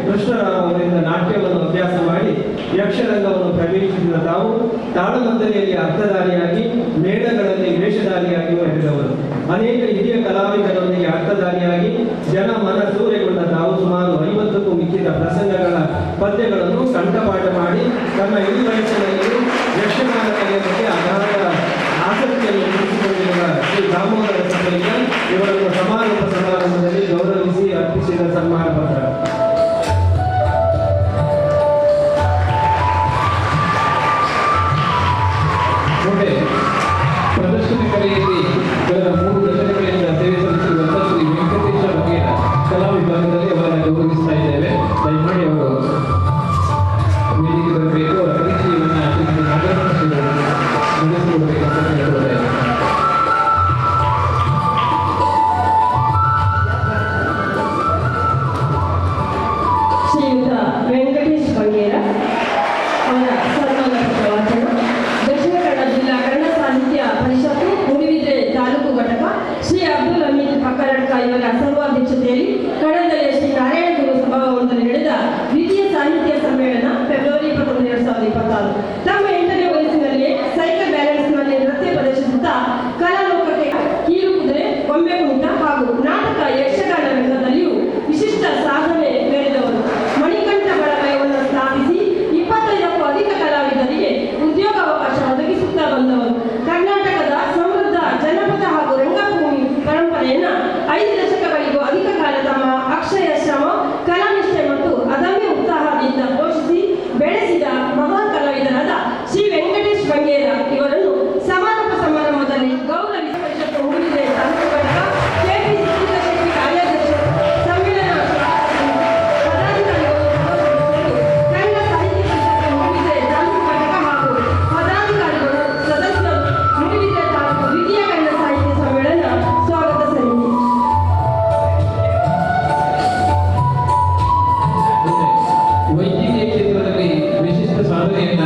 ಕೃಷ್ಣರಾವ್ ಅವರಿಂದ ನಾಟ್ಯವನ್ನು ಅಭ್ಯಾಸ ಮಾಡಿ ಯಕ್ಷರಂಗವನ್ನು ಪ್ರವೇಶಿಸಿದ ತಾವು ತಾಳಮದ್ದಲೆಯಲ್ಲಿ ಅರ್ಥಧಾರಿಯಾಗಿ ಮೇಳಗಳಲ್ಲಿ ವೇಷಧಾರಿಯಾಗಿ ಹೊರಟಿದವರು. ಅನೇಕ ಹಿರಿಯ ಕಲಾವಿದರೊಂದಿಗೆ ಅರ್ಥಧಾರಿಯಾಗಿ ಜನ ಮನ ಸೂರೆಗೊಂಡ ತಾವು ಸುಮಾರು 50ಕ್ಕೂ ಮಿಕ್ಕಿದ ಪ್ರಸಂಗಗಳ ಪದ್ಯಗಳನ್ನು ಕಂಠಪಾಠ ಮಾಡಿ ತಮ್ಮ ಇಳಿ ವಯಸ್ಸಿನಲ್ಲಿ ಯಕ್ಷಗಾನ ಕಲೆಯ ಬಗ್ಗೆ ಅಗಾಧ ಆಸಕ್ತಿಯನ್ನು ಮೂಡಿಸಿಕೊಂಡಿರುವ ಶ್ರೀ ದಾಮೋದರ ಸಭೆಯ ಇವರನ್ನು ಸಮಾರೋಪ ಸಮಾರಂಭದಲ್ಲಿ ಗೌರವಿಸಿ ಅರ್ಪಿಸಿದ ಸನ್ಮಾನ ಪತ್ರ. ಪ್ರದರ್ಶನ ಕಲೆಯಲ್ಲಿ ಕಳೆದ 3 ದಶಕಗಳಿಂದ ಸೇವೆ ಸಲ್ಲಿಸಿರುವಂತಹ ಶ್ರೀ ವೆಂಕಟೇಶ ಬಗೆರ ಕಲಾ ವಿಭಾಗದಲ್ಲಿ ಅವರನ್ನು ಗೌರವಿಸ್ತಾ ಇದ್ದೇವೆ. ದಯಮಾಡಿ ಅವರು ವೇದಿಕೆ ಬರಬೇಕು. ಅವರ ಪರಿಚಯವನ್ನು ನಡೆಸಿಕೊಡಬೇಕು ಅಂತ ಕೇಳಿಕೊಳ್ಳುತ್ತೇವೆ. ಶ್ರೀಯುತ ವೆಂಕಟೇಶ್ ಬಂಗೇರ ಅವರ ಸನ್ಮಾನ ಪತ್ರ ವಾಚನ. ದಕ್ಷಿಣ ಕನ್ನಡ ಜಿಲ್ಲಾ ಕನ್ನಡ ಸಾಹಿತ್ಯ ಪರಿಷತ್ತು ಮೂಡುಬಿದ್ರೆ ತಾಲೂಕು ಘಟಕ ಶ್ರೀ ಅಬ್ದುಲ್ ಹಮೀದ್ ಪಕ್ಕರಡ್ಕ ಇವರ ಸರ್ವಾಧ್ಯಕ್ಷತೆಯಲ್ಲಿ ಕನ್ನಡದಲ್ಲಿ ಶ್ರೀ ನಾರಾಯಣಗುರು ಸಭಾಭವನದಲ್ಲಿ ನಡೆದ ದ್ವಿತೀಯ ಸಾಹಿತ್ಯ ಸಮ್ಮೇಳನ ಫೆಬ್ರವರಿ 21, 2026. ತಮ್ಮ 8ನೇ ವಯಸ್ಸಿನಲ್ಲಿ ಸೈಕಲ್ ಬ್ಯಾಲೆನ್ಸ್ನಲ್ಲಿ ನೃತ್ಯ ಪ್ರದರ್ಶಿಸುತ್ತಾ ಕಲಾಲೋಕಕ್ಕೆ ಕೀಲು ಕುದುರೆ, ಗೊಂಬೆ ಕುಣಿತ ಹಾಗೂ ನಾಟಕ ಯಕ್ಷಗಾನ ರಂಗದಲ್ಲಿಯೂ ವಿಶಿಷ್ಟ ಸಾಧನೆ ಮೆರೆದವರು. ಮಣಿಕಂಠ ಬಳಗವನ್ನು ಸ್ಥಾಪಿಸಿ 25ಕ್ಕೂ ಅಧಿಕ ಕಲಾವಿದರಿಗೆ ಉದ್ಯೋಗಾವಕಾಶ ಒದಗಿಸುತ್ತಾ ಬಂದವರು. ಕರ್ನಾಟಕದ ಸಮೃದ್ಧ ಜನಪದ ಹಾಗೂ ರಂಗಭೂಮಿ ಪರಂಪರೆಯನ್ನ 5 ದಶಕಗಳಿಗೂ ಅಧಿಕ ಕಾಲ ತಮ್ಮ ಅಕ್ಷಯ ಶ್ರಮ, ಕಲಾನಿಷ್ಠೆ ಮತ್ತು ಅದಮ್ಯ ಉತ್ಸಾಹದಿಂದ ಪೋಷಿಸಿ ಬೆಳೆಸಿದ ಮಹಾನ್ ಕಲಾವಿದರಾದ ಶ್ರೀ ವೆಂಕಟೇಶ್ ಬಂಗೇರ ಇವರನ್ನು ಸಮಾರೋಪ ಸಮಾರಂಭದಲ್ಲಿ ಗೌರವಿಸಿ ಪರಿಷತ್ತು ಮೂಡಿದೆ ತಾಲೂಕು ಘಟಕ ಕೆಪಿಸಿಸಿ ಶೆಟ್ಟಿ ಕಾರ್ಯಾಧ್ಯಕ್ಷ ಸಮ್ಮೇಳನ ಪದಾಧಿಕಾರಿಗಳು ಕನ್ನಡ ಸಾಹಿತ್ಯ ಪರಿಷತ್ತು ಮೂಡಿದೆ ತಾಲೂಕು ಘಟಕ ಹಾಗೂ ಪದಾಧಿಕಾರಿಗಳು ಸದಸ್ಯರು ಮೂಡಿದೆ ತಾಲೂಕು ದ್ವಿತೀಯ ಕನ್ನಡ ಸಾಹಿತ್ಯ ಸಮ್ಮೇಳನ ಸ್ವಾಗತ ಸಮಿತಿ. ವೈದ್ಯಕೀಯ ಕ್ಷೇತ್ರದಲ್ಲಿ ವಿಶಿಷ್ಟ ಸಾಧನೆಯನ್ನ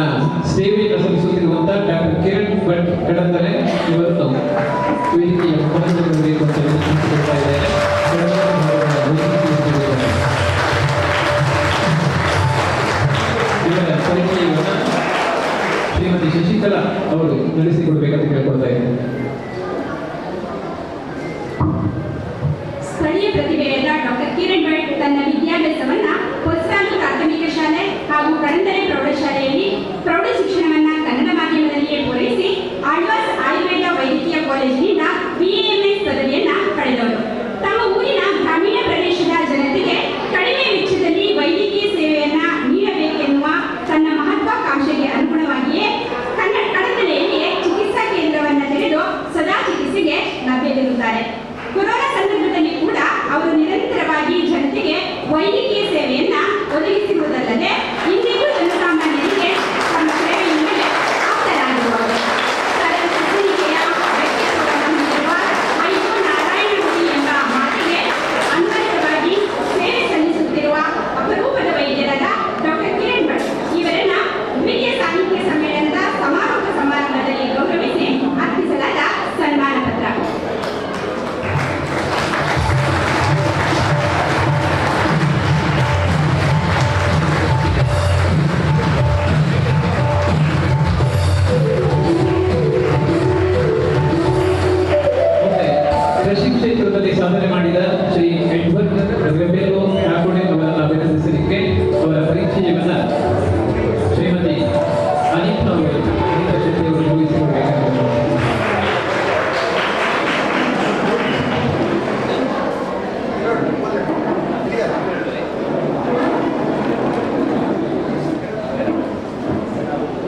ಸೇವೆಯನ್ನು ಸಲ್ಲಿಸುತ್ತಿರುವಂತಹ ಡಾಕ್ಟರ್ ಕಿರಣ್ ಭಟ್ ಕಡಂದಲೆ ಇವರನ್ನು ವೇದಿಕೆಯ ಮುಖಂಡರಾಗಬೇಕು ಅಂತ ವಿನಂತಿಸಿಕೊಳ್ತಾ ಇದ್ದಾರೆ. ಇವರ ಪರಿಚಯವನ್ನು ಶ್ರೀಮತಿ ಶಶಿಕಲಾ ಅವರು ನಡೆಸಿಕೊಡ್ಬೇಕಂತ ಕೇಳ್ಕೊಳ್ತಾ ಇದ್ದಾರೆ. ಸ್ಥಳೀಯ ಪ್ರತಿಭೆಯಾದ ಡಾಕ್ಟರ್ ಕಿರಣ್ ಭಟ್ ತನ್ನ ವಿದ್ಯಾಭ್ಯಾಸವನ್ನ ಹೊಸರಾಜು ಪ್ರಾಥಮಿಕ ಶಾಲೆ ಹಾಗೂ ಕಡಂದಲೆ ಪ್ರೌಢಶಾಲೆಯಲ್ಲಿ ಪ್ರೌಢ ಶಿಕ್ಷಣವನ್ನ ಕನ್ನಡ ಮಾಧ್ಯಮದಲ್ಲಿಯೇ ಪೂರೈಸಿ ಆಳ್ವಾಸ್ ಆಯುರ್ವೇದ ವೈದ್ಯಕೀಯ ಕಾಲೇಜಿನಿಂದ BAMS ಪದವಿಯನ್ನ ಪಡೆದವರು. ತಮ್ಮ ಊರಿನ ಗ್ರಾಮೀಣ ಪ್ರದೇಶದ ಜನತೆಗೆ ಕಡಿಮೆ ವೆಚ್ಚದಲ್ಲಿ ವೈದ್ಯಕೀಯ ಸೇವೆಯನ್ನ ನೀಡಬೇಕೆನ್ನುವ ತನ್ನ ಮಹತ್ವಾಕಾಂಕ್ಷೆಗೆ ಅನುಗುಣವಾಗಿಯೇ ಕಡಂದಲೆಯಲ್ಲಿ ಚಿಕಿತ್ಸಾ ಕೇಂದ್ರವನ್ನ ತೆರೆದು ಸದಾ ಚಿಕಿತ್ಸೆಗೆ ಲಭ್ಯವಿರುತ್ತಾರೆ. ಕೊರೋನಾ ಸಂದರ್ಭದಲ್ಲಿ ಕೂಡ ಅವರು ನಿರಂತರವಾಗಿ ಜನತೆಗೆ ವೈದ್ಯಕೀಯ ಸೇವೆಯನ್ನ ಒದಗಿಸಿರುವುದಲ್ಲದೆ ಇಂದಿಗೂ ಜನಸಾಮಾನ್ಯರಿಗೆ ತಮ್ಮ ಸೇವೆಯಿಂದಲೇ ಆಪ್ತರಾಗಿರುವರು. ಸರಳ ಸಜ್ಜನಿಕೆಯ ವ್ಯಕ್ತಿತ್ವವನ್ನು ಹೊಂದಿರುವ ವೈದ್ಯ ನಾರಾಯಣಗುಡಿ ಎಂಬ ಮಾತಿಗೆ ಅನ್ವಯವಾಗಿ ಸೇವೆ ಸಲ್ಲಿಸುತ್ತಿರುವ ಅಪರೂಪದ ವೈದ್ಯರಾದ ಡಾಕ್ಟರ್ ಕಿರಣ್ ಭಟ್ ಇವರನ್ನ ದ್ವಿತೀಯ ಸಾಹಿತ್ಯ ಸಮ್ಮೇಳನದ ಸಮಾರೋಪ ಸಮಾರಂಭದಲ್ಲಿ ಗೌರವಿಸಿ ಅರ್ಪಿಸಲಾದ ಸನ್ಮಾನ ಪತ್ರ. ಕೃಷಿ ಕ್ಷೇತ್ರದಲ್ಲಿ ಸಾಧನೆ ಮಾಡಿದ ಶ್ರೀ ಎಡ್ವರ್ಡ್ ರೆಬೆಲೋ ಠಾಕೋಡೆ ಅವರನ್ನು ಅಭಿನಂದಿಸಲಿಕ್ಕೆ ಅವರ ಪರಿಚಯವನ್ನ ಶ್ರೀಮತಿ ಅನಿತಾ ಶೆಟ್ಟಿಯವರು ಮುಗಿಸಿಕೊಡಬೇಕಾಗಿದೆ.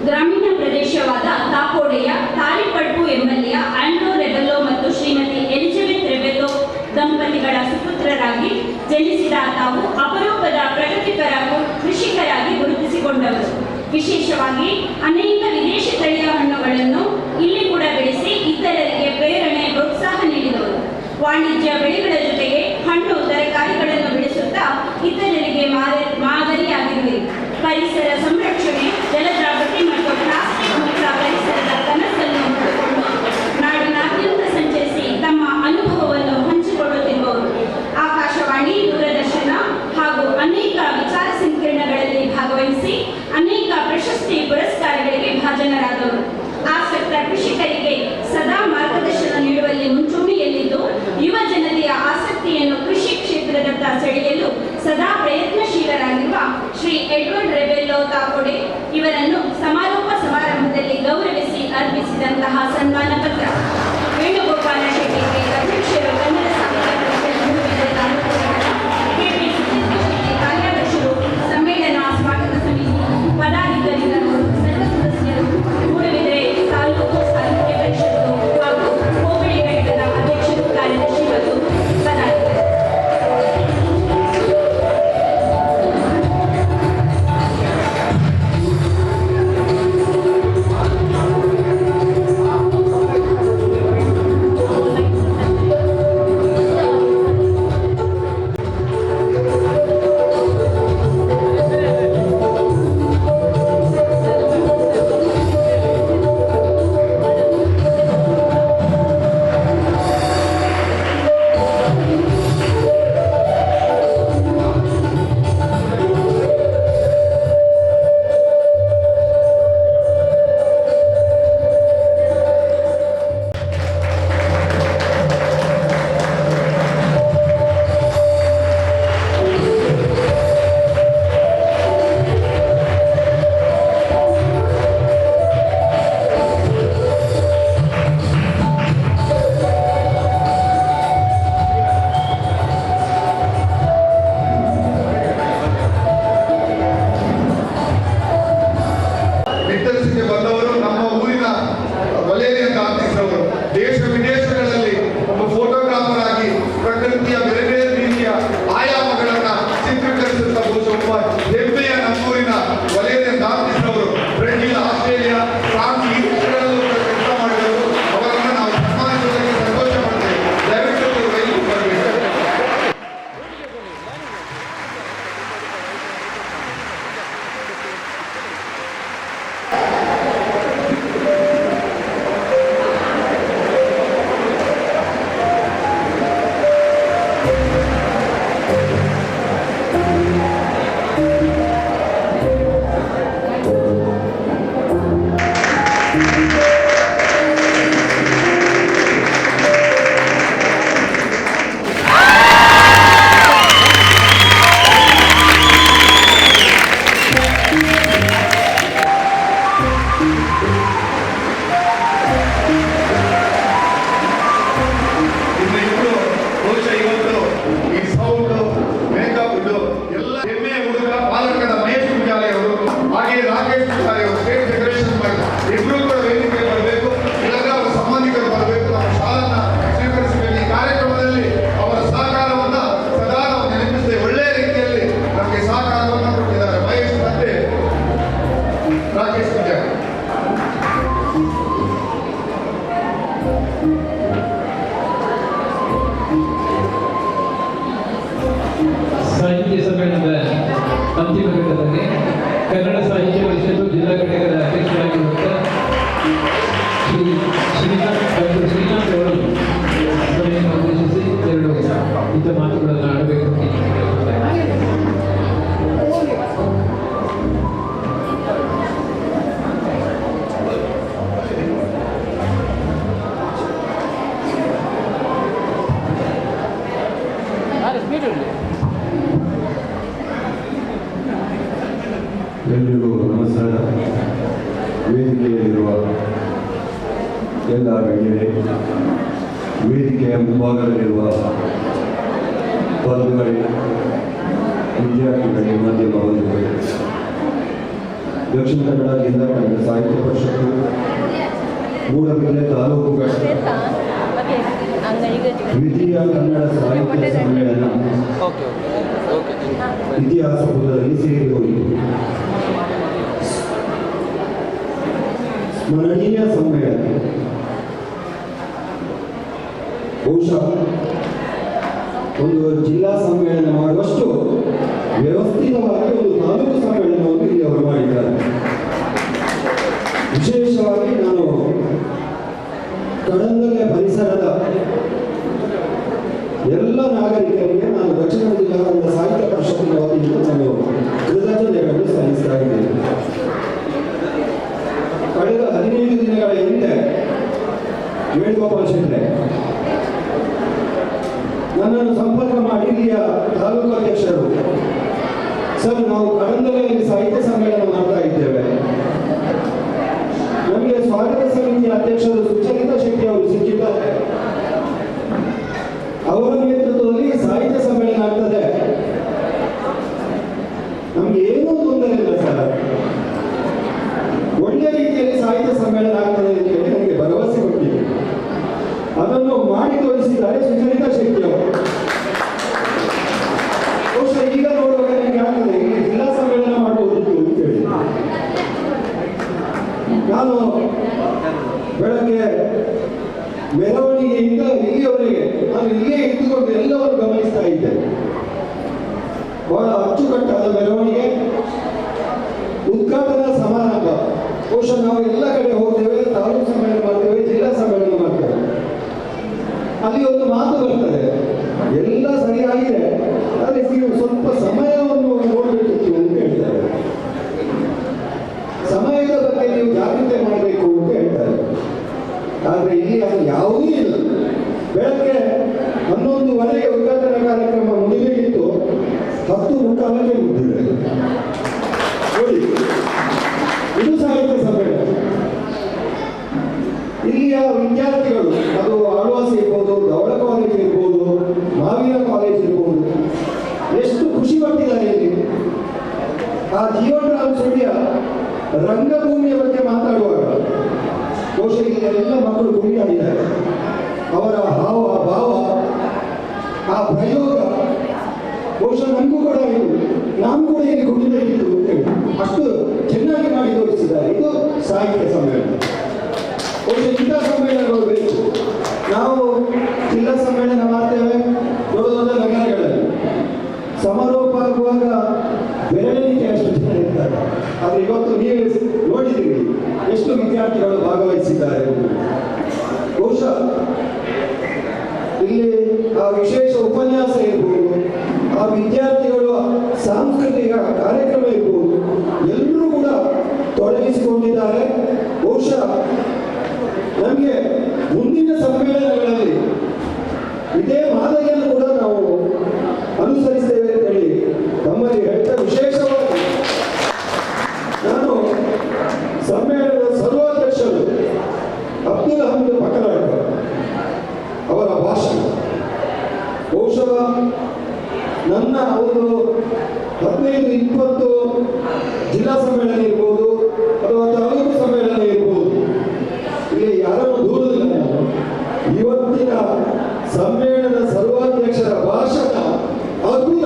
ಗ್ರಾಮೀಣ ಪ್ರದೇಶವಾದ ತಾಕೋಡೆಯ ತಾಲಿಪಡ್ಪು ಎಂಬಲ್ಲಿಯ ಆಂಡ್ರೋ ರೆಬೆಲ್ಲೋ ಮತ್ತು ಶ್ರೀಮತಿ ಎಲಿಜಬೆತ್ ರೆಬೆಲ್ಲೋ ದಂಪತಿಗಳ ಸುಪುತ್ರರಾಗಿ ಜನಿಸಿದ ತಾವು ಅಪರೂಪದ ಪ್ರಗತಿಪರ ಕೃಷಿಕರಾಗಿ ಗುರುತಿಸಿಕೊಂಡವರು. ವಿಶೇಷವಾಗಿ ಅನೇಕ ವಿದೇಶ ತಳಿಯ ಹಣ್ಣುಗಳನ್ನು ಇಲ್ಲಿ ಕೂಡ ಬೆಳೆಸಿ ಇತರರಿಗೆ ಪ್ರೇರಣೆ ಪ್ರೋತ್ಸಾಹ ನೀಡಿದವರು. ವಾಣಿಜ್ಯ ಬೆಳೆಗಳ ಜೊತೆಗೆ ಹಣ್ಣು ತರಕಾರಿಗಳನ್ನು ಬೆಳೆಸುತ್ತಾ ಇತರರಿಗೆ ಮಾದರಿಯಾಗಿರುವರು. ಪರಿಸರ ಸಂರಕ್ಷಣೆ, ಜಲಜಾಗೃತಿ ಮತ್ತು ಪ್ಲಾಸ್ಟಿಕ್ ಮುಕ್ತ ಪರಿಸರದ ಕನಸನ್ನು ಹೊತ್ತುಕೊಂಡು ನಾಡಿನಾದ್ಯಂತ ಸಂಚರಿಸಿ ತಮ್ಮ ಅನುಭವವನ್ನು ಹಂಚಿಕೊಳ್ಳುತ್ತಿರುವವರು. ಆಕಾಶವಾಣಿ, ದೂರದರ್ಶನ ಹಾಗೂ ಅನೇಕ ಸದಾ ಪ್ರಯತ್ನಶೀಲರಾಗಿರುವ ಶ್ರೀ ಎಡ್ವರ್ಡ್ ರೆಬೆಲ್ಲೋ ತಾಕೋಡೆ ಇವರನ್ನು ಸಮಾರೋಪ ಸಮಾರಂಭದಲ್ಲಿ ಗೌರವಿಸಿ ಅರ್ಪಿಸಿದಂತಹ ಸನ್ಮಾನ ಪತ್ರ. ವೇಣುಗೋಪಾಲ ಶೆಟ್ಟಿ ಅಧ್ಯಕ್ಷರು, ಕನ್ನಡ ಸಾಹಿತ್ಯ ಪರಿಷತ್ ಮೂಡುಬಿದಿರೆ ತಾಲೂಕು ಘಟಕ, ಕೆಪಿ ಸುಚಿತ್ರ ಶೆಟ್ಟಿ ಕಾರ್ಯಾಧ್ಯಕ್ಷರು, ಸಮ್ಮೇಳನ ಸ್ವಾಗತ ಸಮಿತಿ ಪದಾಧಿಕಾರಿಗಳು, ಸರ್ವ ಸದಸ್ಯರು, ಮೂಡುಬಿದಿರೆ ತಾಲೂಕು ಸಾಹಿತ್ಯ ಪರಿಷತ್ತು ಹಾಗೂ ಹೋಬಳಿ ಘಟಕದ ಅಧ್ಯಕ್ಷರು, ಕಾರ್ಯದರ್ಶಿ ಮತ್ತು ಪದಾಧಿಕಾರಿಗಳು. ನಿರ್ಧರಿಸಿಕೆ ಬಂದವರು ನಮ್ಮ ಊರಿನ ವಲೇರಿಯನ್ ಆರ್ಟಿಸ್ಟ್ರವರು. ದೇಶ ವಿದೇಶಗಳಲ್ಲಿ ಒಬ್ಬ ಫೋಟೋಗ್ರಾಫರ್ ಆಗಿ ಪ್ರಕೃತಿಯ ಬೇರೆ ಬೇರೆ ರೀತಿಯ ಆಯಾಮಗಳನ್ನ ಚಿತ್ರೀಕರಿಸುತ್ತಾ ಒಬ್ಬ ಹೆಮ್ಮೆಯ ನಮ್ಮೂರಿನ ವಲೇರಿಯನ್ ಆರ್ಟಿಸ್ಟ್ರವರು ಬ್ರೆಜಿಲ್, ಆಸ್ಟ್ರೇಲಿಯಾ, ಫ್ರಾನ್ಸ್ ಈ ದೇಶಗಳಲ್ಲೂ ಕೆಲಸ ಮಾಡಿದರು. ಅವರನ್ನು ನಾವು ಸನ್ಮಾನಿಸುವುದಕ್ಕೆ ಸಂತೋಷ ಪಡ್ತೇವೆ. ದಯವಿಟ್ಟು ವೇದಿಕೆ ಬರಬೇಕು. ಸಾಹಿತ್ಯ ಸಮ್ಮೇಳನದ ಅಂತಿಮ ಘಟ್ಟದಲ್ಲಿ ಕನ್ನಡ ಸಾಹಿತ್ಯ ಪರಿಷತ್ತು ಜಿಲ್ಲಾ ಘಟಕದ ಅಧ್ಯಕ್ಷರಾಗಿರುವಂತಹ ಡಾಕ್ಟರ್ ಶ್ರೀನಾಥ್ ಅವರು ಸಭೆಯನ್ನು ಉದ್ದೇಶಿಸಿ ಎರಡು ಇಂಥ ಮಾತುಗಳನ್ನು ಆಡಬೇಕು. ಎಲ್ರಿಗೂ ನಮಸ್ಕಾರ. ವೇದಿಕೆಯಲ್ಲಿರುವ ಎಲ್ಲ ಗಣ್ಯರೇ, ವೇದಿಕೆಯ ಮುಂಭಾಗದಲ್ಲಿರುವ ಬಂಧುಗಳೇ, ವಿದ್ಯಾರ್ಥಿಗಳೇ, ಮಾಧ್ಯಮ ಬಂಧುಗಳೇ, ದಕ್ಷಿಣ ಕನ್ನಡ ಜಿಲ್ಲಾ ಕನ್ನಡ ಸಾಹಿತ್ಯ ಪರಿಷತ್ತು ಮೂಡಬಿದಿರೆ ತಾಲೂಕು ಘಟಕ ದ್ವಿತೀಯ ಕನ್ನಡ ಸಾಹಿತ್ಯ ಸಮ್ಮೇಳನ ಇತಿಹಾಸ ಪುಟದಲ್ಲಿ ಸೇರಿ ಹೋಯಿತು. ಸ್ಮರಣೀಯ ಸಮ್ಮೇಳನ. ಬಹುಶಃ ಒಂದು ಜಿಲ್ಲಾ ಸಮ್ಮೇಳನ ಮಾಡುವಷ್ಟು ವ್ಯವಸ್ಥಿತವಾಗಿ ಒಂದು ತಾಲೂಕು ಸಮ್ಮೇಳನವನ್ನು ಇಲ್ಲಿ ಅವರು ಮಾಡಿದ್ದಾರೆ. ವಿಶೇಷವಾಗಿ ನಾನು ಕಡಂಗಲೆ ಪರಿಸರದ ಎಲ್ಲ ನಾಗರಿಕರಿಗೆ ನಾನು ದಕ್ಷಿಣ ಜಿಲ್ಲಾ ಕನ್ನಡ ಸಾಹಿತ್ಯ ಪರಿಷತ್ತಿನ ವತಿಯಿಂದ ನಾನು ಕೃತಜ್ಞತೆಗಳನ್ನು ಸಲ್ಲಿಸ್ತಾ ಇದ್ದೇನೆ. ಕಳೆದ 15 ದಿನಗಳ ಹಿಂದೆ ವೇಣುಗೋಪಾಲ್ ಶೆಟ್ಟಿ ನನ್ನನ್ನು ಸಂಪರ್ಕ ಮಾಡಿ ಇಲ್ಲಿಯ ತಾಲೂಕು ಅಧ್ಯಕ್ಷರು ಸರ್, ನಾವು ಕಡಂದಲೆಯಲ್ಲಿ ಸಾಹಿತ್ಯ ಸಮ್ಮೇಳನ ಮಾಡ್ತಾ ಇದ್ದೇವೆ. ನಮಗೆ ಸ್ವಾಗತ ಸಮಿತಿಯ ಅಧ್ಯಕ್ಷರು ಸುಚರಿತಾ ಶೆಟ್ಟಿ ಅವರು ಸಿಕ್ಕಿದ್ದಾರೆ. ಅವರ ನೇತೃತ್ವದಲ್ಲಿ ಸಾಹಿತ್ಯ ಸಮ್ಮೇಳನ ಆಗ್ತದೆ. ನಮ್ಗೆ ಏನೂ ತೊಂದರೆ ಇಲ್ಲ ಸರ್. ಒಳ್ಳೆಯ ರೀತಿಯಲ್ಲಿ ಸಾಹಿತ್ಯ ಸಮ್ಮೇಳನ ಆಗ್ತದೆ ಅಂತ ಹೇಳಿ ನಮಗೆ ಭರವಸೆ ಕೊಟ್ಟಿದೆ. ಅದನ್ನು ಮಾಡಿ ತೋರಿಸಿದ್ದಾರೆ ಸುಚರಿತಾ ಶೆಟ್ಟಿ ಅವರು. ಬಹುಶಃ ಈಗ ನೋಡುವಾಗ ನಿಮಗೆ ಆಗ್ತದೆ ಇಲ್ಲಿ ಜಿಲ್ಲಾ ಸಮ್ಮೇಳನ ಮಾಡುವುದಿತ್ತು ಅಂತ ಹೇಳಿ. ನಾನು ಬೆಳಗ್ಗೆ ಮೆರವಣಿಗೆಯಿಂದ ಇಲ್ಲಿಯವರೆಗೆ ನಾನು ಇಲ್ಲೇ ಇದ್ದುಕೊಂಡು ಎಲ್ಲವನ್ನು ಗಮನಿಸ್ತಾ ಇದ್ದೆ. ಬಹಳ ಅಚ್ಚುಕಟ್ಟಾದ ಮೆರವಣಿಗೆ, ಉದ್ಘಾಟನಾ ಸಮಾರಂಭ. ಬಹುಶಃ ನಾವು ಎಲ್ಲ ಕಡೆ ಹೋಗ್ತೇವೆ, ತಾಲೂಕು ಸಮ್ಮೇಳನ ಮಾಡ್ತೇವೆ, ಜಿಲ್ಲಾ ಸಮ್ಮೇಳನ ಮಾಡ್ತೇವೆ. ಅಲ್ಲಿ ಒಂದು ಮಾತು ಬರ್ತದೆ, ಎಲ್ಲ ಸರಿಯಾಗಿದೆ, ಆದರೆ ನೀವು ಸ್ವಲ್ಪ ಸಮಯವನ್ನು ನೋಡಬೇಕಿತ್ತು ಅಂತ ಹೇಳ್ತಾರೆ. ಸಮಯದ ಬಗ್ಗೆ ನೀವು ಜಾಗ್ರತೆ ಮಾಡಬೇಕು ಅಂತ ಹೇಳ್ತಾರೆ. ಆದರೆ ಇಲ್ಲಿ ಅದು ಯಾವುದೂ ಇಲ್ಲ. ಬೆಳಗ್ಗೆ 11:15ಗೆ ಉದ್ಘಾಟನಾ ಕಾರ್ಯಕ್ರಮ ಮುಗಿಬೇಕಿತ್ತು, 10:45ಕ್ಕೆ ಮುಗಿದಿದೆ. ನೋಡಿ, ಇದು ಸಾಹಿತ್ಯ ಸಮ್ಮೇಳನ. ಇಲ್ಲಿಯ ವಿದ್ಯಾರ್ಥಿಗಳು, ಅದು ಆಳ್ವಾಸ್ ಇರ್ಬೋದು, ಧವಳ ಕಾಲೇಜ್ ಇರ್ಬೋದು, ಮಾವಿನ ಕಾಲೇಜ್ ಇರ್ಬೋದು, ಎಷ್ಟು ಖುಷಿ ಪಟ್ಟಿದ್ದಾರೆ ಇಲ್ಲಿ. ಆ ಜೀವನ್ ರಾಮ್ ಸುಳ್ಯ ರಂಗಭೂಮಿಯ ಬಗ್ಗೆ ಮಾತಾಡುವಾಗ ಬಹುಶಃ ಇಲ್ಲಿ ಎಲ್ಲ ಮಕ್ಕಳು ಕುಣಿದಾಡಿದ್ದಾರೆ. ಅವರ ಹಾವ ಭಾವ, ಆ ಪ್ರಯೋಗ ಬಹುಶಃ ನಮಗೂ ಕೂಡ ಇದು, ನಾವು ಕೂಡ ಇಲ್ಲಿ ಕುಣಿಬೇಕಿತ್ತು ಅಂತೇಳಿ ಅಷ್ಟು ಚೆನ್ನಾಗಿ ಮಾಡಿ ತೋರಿಸಿದ್ದಾರೆ. ಇದು ಸಾಹಿತ್ಯ ಸಮ್ಮೇಳನ. ಬಹುಶಃ ಇಂಥ ಸಮ್ಮೇಳನಗಳು ಬೇಕು. ನಾವು ಜಿಲ್ಲಾ ಸಮ್ಮೇಳನ ಮಾಡ್ತೇವೆ ದೊಡ್ಡ ದೊಡ್ಡ ನಗರಗಳಲ್ಲಿ. ಸಮಾರೋಪ ಆಗುವಾಗ ಬೆರಳಿಗೆ ಅಷ್ಟು ಜನ ಇರ್ತಾರೆ. ಆದರೆ ಇವತ್ತು ನೀವು ನೋಡಿದ್ದೀರಿ ಎಷ್ಟು ವಿದ್ಯಾರ್ಥಿಗಳು ಭಾಗವಹಿಸಿದ್ದಾರೆ. ಬಹುಶಃ ಇಲ್ಲಿ ಆ ವಿಶೇಷ ಉಪನ್ಯಾಸ ಇರ್ಬೋದು, ಆ ವಿದ್ಯಾರ್ಥಿಗಳು ಸಾಂಸ್ಕೃತಿಕ ಕಾರ್ಯಕ್ರಮ ಇರ್ಬೋದು, ಎಲ್ಲರೂ ಕೂಡ ತೊಡಗಿಸಿಕೊಂಡಿದ್ದಾರೆ. ಬಹುಶಃ ನಮಗೆ ಮುಂದಿನ ಸಮ್ಮೇಳನಗಳಲ್ಲಿ ಇದೇ ಮಾದರಿಯನ್ನು ಕೂಡ ನಾವು ಅನುಸರಿಸ್ತೇವೆ ಅಂತ ಹೇಳಿ ತಮ್ಮಲ್ಲಿ ಹೇಳ್ತಾ, ವಿಶೇಷವಾಗಿ ನಾನು ಸಮ್ಮೇಳನದ ಸರ್ವಾಧ್ಯಕ್ಷರು ಅಬ್ದುಲ್ ಹಮೀದ್ ಪಕ್ಕರಾಟ ಅವರ ಭಾಷಣ ಬಹುಶಃ ನನ್ನ ಒಂದು 15-20 ಜಿಲ್ಲಾ ಸಮ್ಮೇಳನ ಇರ್ಬೋದು ಅಥವಾ ತಾಲೂಕು ಸಮ್ಮೇಳನ ಇರ್ಬೋದು, ಇಲ್ಲಿ ಯಾರನ್ನು ದೂರದಿಲ್ಲ. ನಾನು ಇವತ್ತಿನ ಸಮ್ಮೇಳನದ ಸರ್ವಾಧ್ಯಕ್ಷರ ಭಾಷಣ ಅದ್ಭುತ.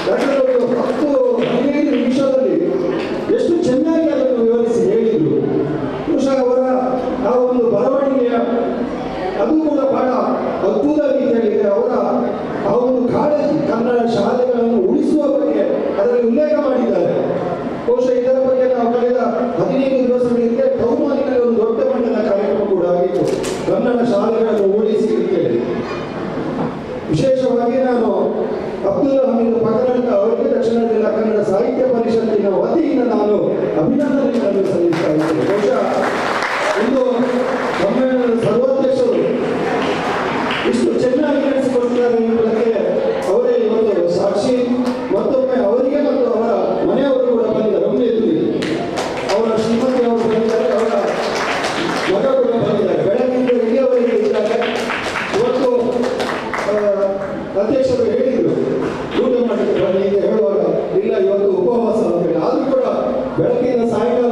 ಯಾಕಂದ್ರೆ 10-15 ನಿಮಿಷದಲ್ಲಿ ಎಷ್ಟು ಚೆನ್ನಾಗಿ ಅದನ್ನು ವಿವರಿಸಿ ಹೇಳಿದ್ರು. ಬಹುಶಃ ಅವರ ಆ ಒಂದು ಬರವಣಿಗೆಯ ಅದು ಕೂಡ ಬಹಳ ಅದ್ಭುತ ರೀತಿಯಲ್ಲಿದೆ. ಅವರ ಆ ಒಂದು ಕಾಳಜಿ ಕನ್ನಡ ಶಾಲೆಗಳನ್ನು ಉಳಿಸುವ ಬಗ್ಗೆ ಅದರಲ್ಲಿ ಉಲ್ಲೇಖ ಮಾಡಿದ್ದಾರೆ. ಬಹುಶಃ ಇದರ ಬಗ್ಗೆ ನಾವು ಕಳೆದ 15 ದಿವಸಗಳಿಂದ ಕೌಮಾರಿಕರಲ್ಲಿ ಒಂದು ದೊಡ್ಡ ಮಟ್ಟದ ಕಾರ್ಯಕ್ರಮ ಕೂಡ ಆಗಿತ್ತು, ಕನ್ನಡ ಶಾಲೆಗಳನ್ನು ಉಳಿಸಿ ಅಂತೇಳಿ. ವಿಶೇಷವಾಗಿ ನಾನು ಅಬ್ದುಲ್ ಹಮೀದ್ ಪಕ್ಕರಾಟ ಅವರಿಗೆ ದಕ್ಷಿಣ ಜಿಲ್ಲಾ ಕನ್ನಡ ಸಾಹಿತ್ಯ ಪರಿಷತ್ತಿನ ವತಿಯಿಂದ ನಾನು ಅಭಿನಂದನೆಗಳನ್ನು ಸಲ್ಲಿಸ್ತಾ ಇದ್ದೇನೆ. ಬಹುಶಃ ಒಂದು ಸಮ್ಮೇಳನದ ಸರ್ವಾಧ್ಯಕ್ಷರು ಇಷ್ಟು ಚೆನ್ನಾಗಿ ನಡೆಸಿಕೊಡ್ತಾರೆ ಎಂಬುದಕ್ಕೆ ಅವರೇ ಇವತ್ತು ಸಾಕ್ಷಿ. ಮತ್ತೊಮ್ಮೆ ಅವರಿಗೆ ಮತ್ತು ಅವರ ಮನೆಯವರು ಕೂಡ ಬಂದಿದ್ದಾರೆ. ಒಮ್ಮೆ ಎದುರಿಗೆ ಅವರ ಶ್ರೀಮತಿ ಅವರು ಬಂದಿದ್ದಾರೆ, ಅವರ ಮಗ ಕೂಡ ಬಂದಿದ್ದಾರೆ. ಬೆಳಗಿನಿಂದ ಇಲ್ಲಿಯವರೆಗೆ ಇದ್ದಾರೆ. ಇವತ್ತು ಅಧ್ಯಕ್ಷರು ಹೇಳಿದರು ಊಟ ಮಾಡಲಿಕ್ಕೆ ಬನ್ನಿ ಅಂತ ಹೇಳುವಾಗ ಇಲ್ಲ ಇವತ್ತು ಉಪವಾಸ ಅಂತ ಹೇಳಿ. ಆದರೂ ಕೂಡ ಬೆಳಗ್ಗಿನ ಸಾಯಂಕಾಲ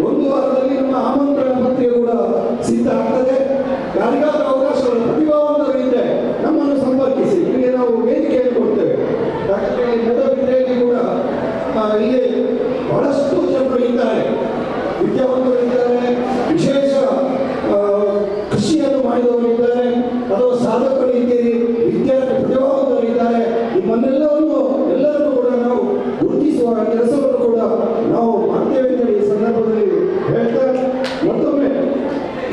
ಒಂದು ವಾರದಲ್ಲಿ ನಮ್ಮ ಆಮಂತ್ರಣ ಪತ್ರಿಕೆ ಕೂಡ ಸಿದ್ಧ ಆಗ್ತದೆ. ಯಾರಿಗಾದ್ರೂ ಅವಕಾಶಗಳು ಪ್ರತಿಭಾವಂತರು ಇದ್ದರೆ ನಮ್ಮನ್ನು ಸಂಪರ್ಕಿಸಿ, ನಿಮಗೆ ನಾವು ವೇದಿಕೆಯನ್ನು ಕೊಡ್ತೇವೆ. ಯಾಕಂದರೆ ಮೂಡಬಿದ್ರೆಯಲ್ಲಿ ಕೂಡ ಇಲ್ಲಿ ಬಹಳಷ್ಟು ಜನರು ಇದ್ದಾರೆ, ವಿದ್ಯಾವಂತರು ಇದ್ದಾರೆ, ವಿಶೇಷ ಕೃಷಿಯನ್ನು ಮಾಡಿದವರು ಇದ್ದಾರೆ, ಅಥವಾ ಸಾಧಕರು ಇದ್ದೀರಿ, ವಿದ್ಯಾರ್ಥಿ ಪ್ರತಿಭಾವಂತರು ಇದ್ದಾರೆ. ನಿಮ್ಮನ್ನೆಲ್ಲರನ್ನು ಕೂಡ ನಾವು ಗುರುತಿಸುವ ಕೆಲಸವನ್ನು ಕೂಡ ನಾವು ಮಾಡ್ತೇವೆ ಅಂತೇಳಿ ಈ ಸಂದರ್ಭದಲ್ಲಿ ಹೇಳ್ತಾರೆ. ಮತ್ತೊಮ್ಮೆ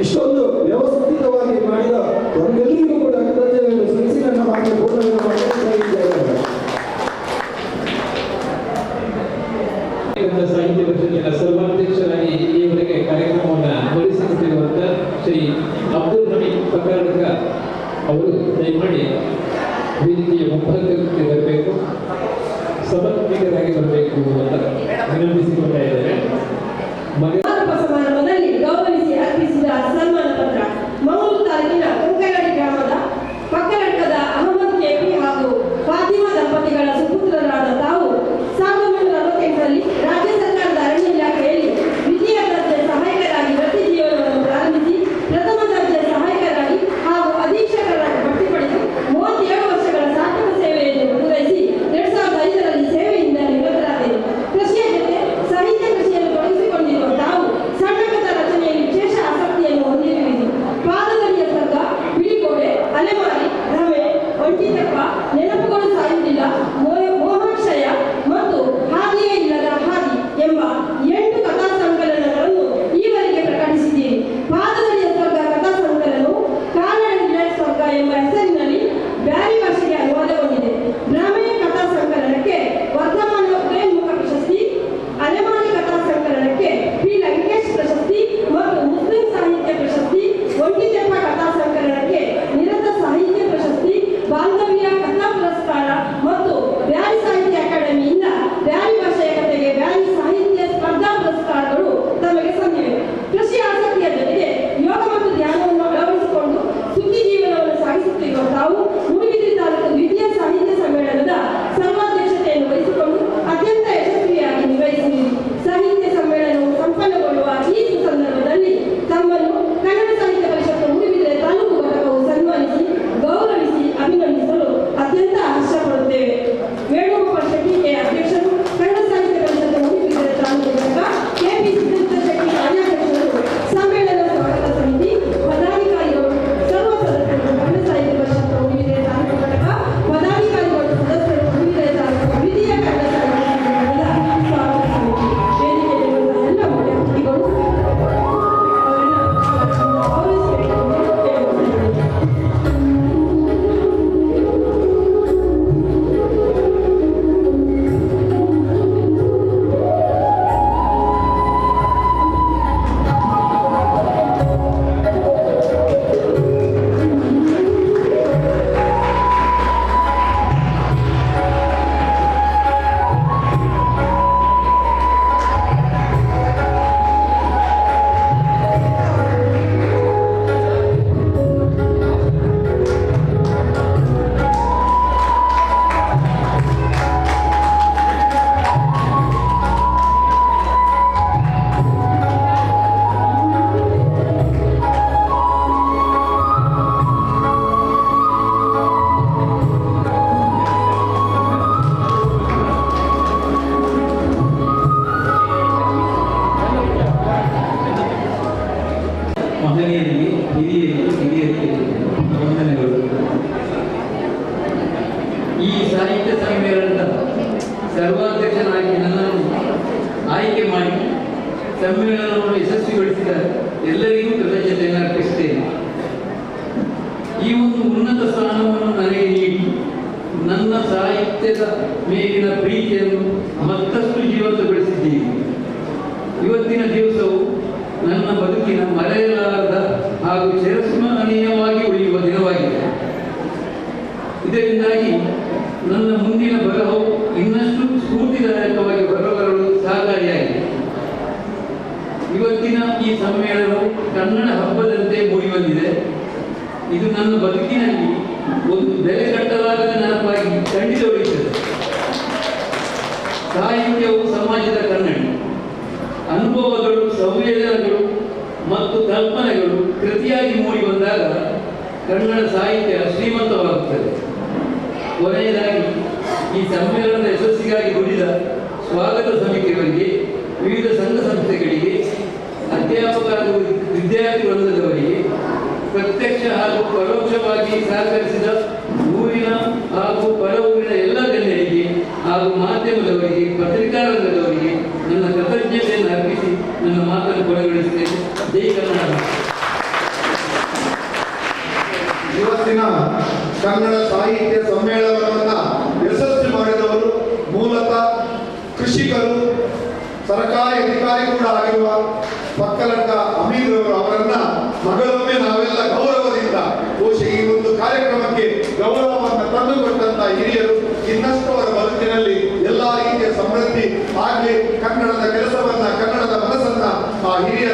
ಇಷ್ಟೊಂದು ವ್ಯವಸ್ಥಿತವಾಗಿ ಮಾಡಿದ ನಮ್ಮೆಲ್ಲರಿಗೂ ಕೂಡ ಕೃತಜ್ಞತೆಯನ್ನು ಸಲ್ಲಿಸಿ ನನ್ನ ಮಾತಿನ ಪೂರ್ಣವನ್ನು ಮಾಡಿದ್ದೇನೆ. ಸಾಹಿತ್ಯ ಪರಿಷತ್ತಿನ ಸರ್ವಾಧ್ಯಕ್ಷರಾಗಿ ಈವರೆಗೆ ಕಾರ್ಯಕ್ರಮವನ್ನು ನಡೆಸಿಕೊಟ್ಟಿರುವಂತ ಶ್ರೀ ಅಬ್ದುಲ್ ಹಮೀದ್ ಪಕ್ಕರ್ಡ್ಕ ಅವರು ದಯಮಾಡಿ ವೇದಿಕೆಯ ಮುಂಭಾಗಕ್ಕೆ ಬರಬೇಕು, ಸಮನ್ವಯಕರಾಗಿ ಬರಬೇಕು ಅಂತ ವಿನಂತಿಸಿಕೊಳ್ತಾ ಇದ್ದಾರೆ. ಸಮಾರೋಪ ಸಮಾರಂಭದಲ್ಲಿ ಗೌರವಿಸಿ ಅರ್ಪಿಸಿದ ಸನ್ಮಾನ ಪತ್ರ ಮಂಗಳೂರು ತಾಲೂಕಿನ ಕುಂಕಲಡಿ ಗ್ರಾಮದ ಪಕ್ಕಲಡ್ಕದ ಅಹಮದ್ ಕೆಪಿ ಹಾಗೂ ಫಾತಿಮಾ ದಂಪತಿಗಳ ಸುಪುತ್ರರಾದ ತಾವು 1948ರಲ್ಲಿ ರಾಜ್ಯ ಸರ್ಕಾರದ ಅರಣ್ಯ ಇಲಾಖೆಯಲ್ಲಿ ದ್ವಿತೀಯ ದರ್ಜೆ ಸಹಾಯಕರಾಗಿ ವೃತ್ತಿ ಜೀವನವನ್ನು ಪ್ರಾರಂಭಿಸಿ ಪ್ರಥಮ ದರ್ಜೆ ಸಹಾಯಕರಾಗಿ ಹಾಗೂ ಅಧೀಕ್ಷಕರಾಗಿ ಬಡ್ತಿ ಪಡೆದು 37 ವರ್ಷಗಳ ಸಾರ್ಥಕ ಸೇವೆಯನ್ನು ಪೂರೈಸಿ 2005ರಲ್ಲಿ ಸೇವೆಯಿಂದ ನಿವೃತ್ತರಾದರು. ಕೃಷಿಯ ಜೊತೆ ಸಾಹಿತ್ಯ ಕೃಷಿಯನ್ನು ತೊಡಗಿಸಿಕೊಂಡಿರುವ ತಾವು ಸಣ್ಣ ಕಥಾ ರಚನೆಯಲ್ಲಿ ವಿಶೇಷ ಆಸಕ್ತಿಯನ್ನು ಹೊಂದಿರುವುದು. ಪಾದದಡಿಯ ಸರ್ಗ, ಬಿಳಿಗೋಡೆ, ಅಲೆಮಾರಿ, ರಮೆ, ಒಂಟಿತಪ್ಪ, ನೆನಪುಗಳು ಸಾಯುವುದಿಲ್ಲ, ಮೋಹಾಕ್ಷಯ ಮತ್ತು ಹಾದಿಯೇ ಇಲ್ಲದ ಹಾದಿ ಎಂಬ 8 ಕಥಾ ಸಂಕಲನಗಳನ್ನು ಈವರೆಗೆ ಪ್ರಕಟಿಸಿದ್ದೀರಿ. ಪಾದದಡಿಯ ಸ್ವರ್ಗ ಕಥಾ ಸಂಕಲನವು ಕಾನಡ ಸ್ವರ್ಗ ಎಂಬ ಹೆಸರಿನಲ್ಲಿ ಬ್ಯಾರಿ ಭಾಷೆಗೆ ಅನುವಾದಗೊಂಡಿದೆ. ಭ್ರಮೆ ಕಥಾ ಸಂಕಲನಕ್ಕೆ ವರ್ಧಮಾನ ಉದಯೋನ್ಮುಖ ಪ್ರಶಸ್ತಿ, ಅಲೆಮಾರಿ ಕಥಾ ಸಂಕಲನಕ್ಕೆ ಪಿ ಲಂಕೇಶ್ ಪ್ರಶಸ್ತಿ ಮತ್ತು ಮುಸ್ಲಿಂ ಸಾಹಿತ್ಯ ಪ್ರಶಸ್ತಿ, ಒಂಟಿತೆಪ್ಪ ಕಥಾ ಸಂಕಲನಕ್ಕೆ ನಿರತ ಸಾಹಿತ್ಯ ಪ್ರಶಸ್ತಿ, ಬಾಂಧವ್ಯ ಕಥಾ ಪುರಸ್ಕಾರ ಮತ್ತು ಬ್ಯಾರಿ ಸಾಹಿತ್ಯ ಅಕಾಡೆಮಿಯಿಂದ ಬ್ಯಾರಿ ಭಾಷೆಯ ಕಥೆಗೆ ಬ್ಯಾರಿ ಸಾಹಿತ್ಯ ಸ್ಪರ್ಧಾ ಪುರಸ್ಕಾರಗಳು ತಮಗೆ ಸಂದಿವೆ. ಕೃಷಿ ಆಸಕ್ತಿಯ ಜೊತೆಗೆ ಯೋಗ ಮತ್ತು ಧ್ಯಾನವನ್ನು ಅಳವಡಿಸಿಕೊಂಡು ಸುಖಿ ಜೀವನವನ್ನು ಸಾಗಿಸುತ್ತಿರುವ ತಾವು ಮೂಡುಬಿದಿರೆ ತಾಲೂಕು ದ್ವಿತೀಯ ಸಾಹಿತ್ಯ ಸಮ್ಮೇಳನದ ಸರ್ವಾಧ್ಯಕ್ಷತೆಯನ್ನು ವಹಿಸಿಕೊಂಡು ಅತ್ಯಂತ ಯಶಸ್ವಿಯಾಗಿ ನಿರ್ವಹಿಸಿದ್ದೀರಿ. ಸಾಹಿತ್ಯ ಸಮ್ಮೇಳನವು ಸಂಪನ್ನಗೊಳ್ಳುವ ಈ ಸಂದರ್ಭದಲ್ಲಿ ತಮ್ಮನ್ನು ಕನ್ನಡ ಸಾಹಿತ್ಯ ಪರಿಷತ್ತು ಮೂಡುಬಿದಿರೆ ತಾಲೂಕು ಘಟಕವು ಸನ್ಮಾನಿಸಿ ಗೌರವಿಸಿ ಅಭಿನಂದಿಸಲು ಅತ್ಯಂತ ಹರ್ಷಪಡುತ್ತೇವೆ. ವೇಣುಗೋಪಾಲ್ ಶೆಟ್ಟಿ ಕೆ ಅಧ್ಯಕ್ಷರು, ಕನ್ನಡ ಸಾಹಿತ್ಯ ಪರಿಷತ್ತು ಮೂಡುಬಿದಿರೆ ತಾಲೂಕು ಘಟಕ, ಕೆಪಿ ಸಿದ್ಧಾರ್ಥ ಶೆಟ್ಟಿ ಕಾರ್ಯಾಧ್ಯಕ್ಷರು, ಸಮ್ಮೇಳನ ಸ್ವಾಗತ ಸಮಿತಿ ಪದಾಧಿಕಾರಿಗಳು, ಸರ್ವ ಸದಸ್ಯರು, ಕನ್ನಡ ಸಾಹಿತ್ಯ ಪರಿಷತ್ತು ಮೂಡುಬಿದಿರೆ ತಾಲೂಕು ಘಟಕ ಪದಾಧಿಕಾರಿಗಳು, ಸದಸ್ಯರು, ಮೂಡುಬಿದಿರೆ ತಾಲೂಕು ದ್ವಿತೀಯ ಕನ್ನಡ ಸಾಹಿತ್ಯ ಸಮ್ಮೇಳನದ ಸ್ವಾಗತ ಸಮಿತಿ, ವೇದಿಕೆಯಲ್ಲಿರುವ ಎಲ್ಲ ಮುಖ್ಯ ಅತಿಥಿಗಳು ಮಹನೀಯರಿಗೆ ಹಿರಿಯರಿಗೆ ವಂದನೆಗಳು. ಈ ಸಾಹಿತ್ಯ ಸಮ್ಮೇಳನದ ಸರ್ವಾಧ್ಯಕ್ಷನಾಗಿ ನನ್ನನ್ನು ಆಯ್ಕೆ ಮಾಡಿ ಸಮ್ಮೇಳನವನ್ನು ಯಶಸ್ವಿಗೊಳಿಸಿದ ಎಲ್ಲರಿಗೂ ಕೃತಜ್ಞತೆಯನ್ನು ಅರ್ಪಿಸುತ್ತೇನೆ. ಈ ಒಂದು ಉನ್ನತ ಸ್ಥಾನವನ್ನು ನನಗೆ ನೀಡಿ ನನ್ನ ಸಾಹಿತ್ಯದ ಮೇಲಿನ ಪ್ರೀತಿಯನ್ನು ಮತ್ತಷ್ಟು ಜೀವಂತಗೊಳಿಸಿದ್ದೀರಿ. ಇವತ್ತಿನ ದಿವಸವು ನನ್ನ ಬದುಕಿನ ಮರೆಯಲಾರದ ಹಾಗೂ ಚಿರಸ್ಮರಣೀಯವಾಗಿ ಉಳಿಯುವ ದಿನವಾಗಿದೆ. ಇದರಿಂದಾಗಿ ನನ್ನ ಮುಂದಿನ ಬರಹವು ಇನ್ನಷ್ಟು ಸ್ಫೂರ್ತಿದಾಯಕವಾಗಿ ಹೊರಬರಲು ಸಹಕಾರಿಯಾಗಿದೆ. ಇವತ್ತಿನ ಈ ಸಮ್ಮೇಳನವು ಕನ್ನಡ ಹಬ್ಬದಂತೆ ಮೂಡಿ ಬಂದಿದೆ. ಇದು ನನ್ನ ಬದುಕಿನಲ್ಲಿ ಒಂದು ಬೆಲೆ ಕಟ್ಟಲಾಗದ ನೆನಪಾಗಿ ಖಂಡಿತ ಉಳಿಯುತ್ತದೆ. ಸಾಹಿತ್ಯವು ಸಮಾಜದ ಕನ್ನಡಿ, ಅನುಭವಗಳು ಸವ್ಯ ಕನ್ನಡ ಸಾಹಿತ್ಯ ಶ್ರೀಮಂತವಾಗುತ್ತದೆ. ಕೊನೆಯದಾಗಿ ಈ ಸಮ್ಮೇಳನದ ಯಶಸ್ಸಿಗಾಗಿ ದುಡಿದ ಸ್ವಾಗತ ಸಮಿತಿಯವರಿಗೆ, ವಿವಿಧ ಸಂಘ ಸಂಸ್ಥೆಗಳಿಗೆ, ಅಧ್ಯಾಪಕ ಹಾಗೂ ವಿದ್ಯಾರ್ಥಿ ವೃಂದದವರಿಗೆ, ಪ್ರತ್ಯಕ್ಷ ಹಾಗೂ ಪರೋಕ್ಷವಾಗಿ ಸಹಕರಿಸಿದ ಊರಿನ ಹಾಗೂ ಪರ ಊರಿನ ಎಲ್ಲ ಗಣ್ಯರಿಗೆ ಹಾಗೂ ಮಾಧ್ಯಮದವರಿಗೆ, ಪತ್ರಿಕಾ ರಂಗದವರಿಗೆ ನನ್ನ ಕೃತಜ್ಞತೆಯನ್ನು ಅರ್ಪಿಸಿ ನನ್ನ ಮಾತನ್ನು ಕೊನೆಗೊಳಿಸುತ್ತೇನೆ. ಜೈ ಕನ್ನಡ. ಇವತ್ತಿನ ಕನ್ನಡ ಸಾಹಿತ್ಯ ಸಮ್ಮೇಳನವನ್ನು ಯಶಸ್ವಿ ಮಾಡಿದವರು ಮೂಲತಃ ಕೃಷಿಕರು, ಸರ್ಕಾರಿ ಅಧಿಕಾರಿ ಕೂಡ ಆಗಿರುವ ಪಕ್ಕಲಡ್ಕ ಅಮೀರ್ ಅವರು. ಅವರನ್ನ ಮಗಳೊಮ್ಮೆ ನಾವೆಲ್ಲ ಗೌರವದಿಂದ ಬಹುಶಃ ಈ ಒಂದು ಕಾರ್ಯಕ್ರಮಕ್ಕೆ ಗೌರವವನ್ನು ತಂದುಕೊಟ್ಟಂತ ಹಿರಿಯರು ಇನ್ನಷ್ಟು ಅವರ ಬದುಕಿನಲ್ಲಿ ಎಲ್ಲಾ ರೀತಿಯ ಸಮೃದ್ಧಿ ಆಗಲಿ, ಕನ್ನಡದ ಕೆಲಸವನ್ನ, ಕನ್ನಡದ ಮನಸ್ಸನ್ನ ಆ ಹಿರಿಯ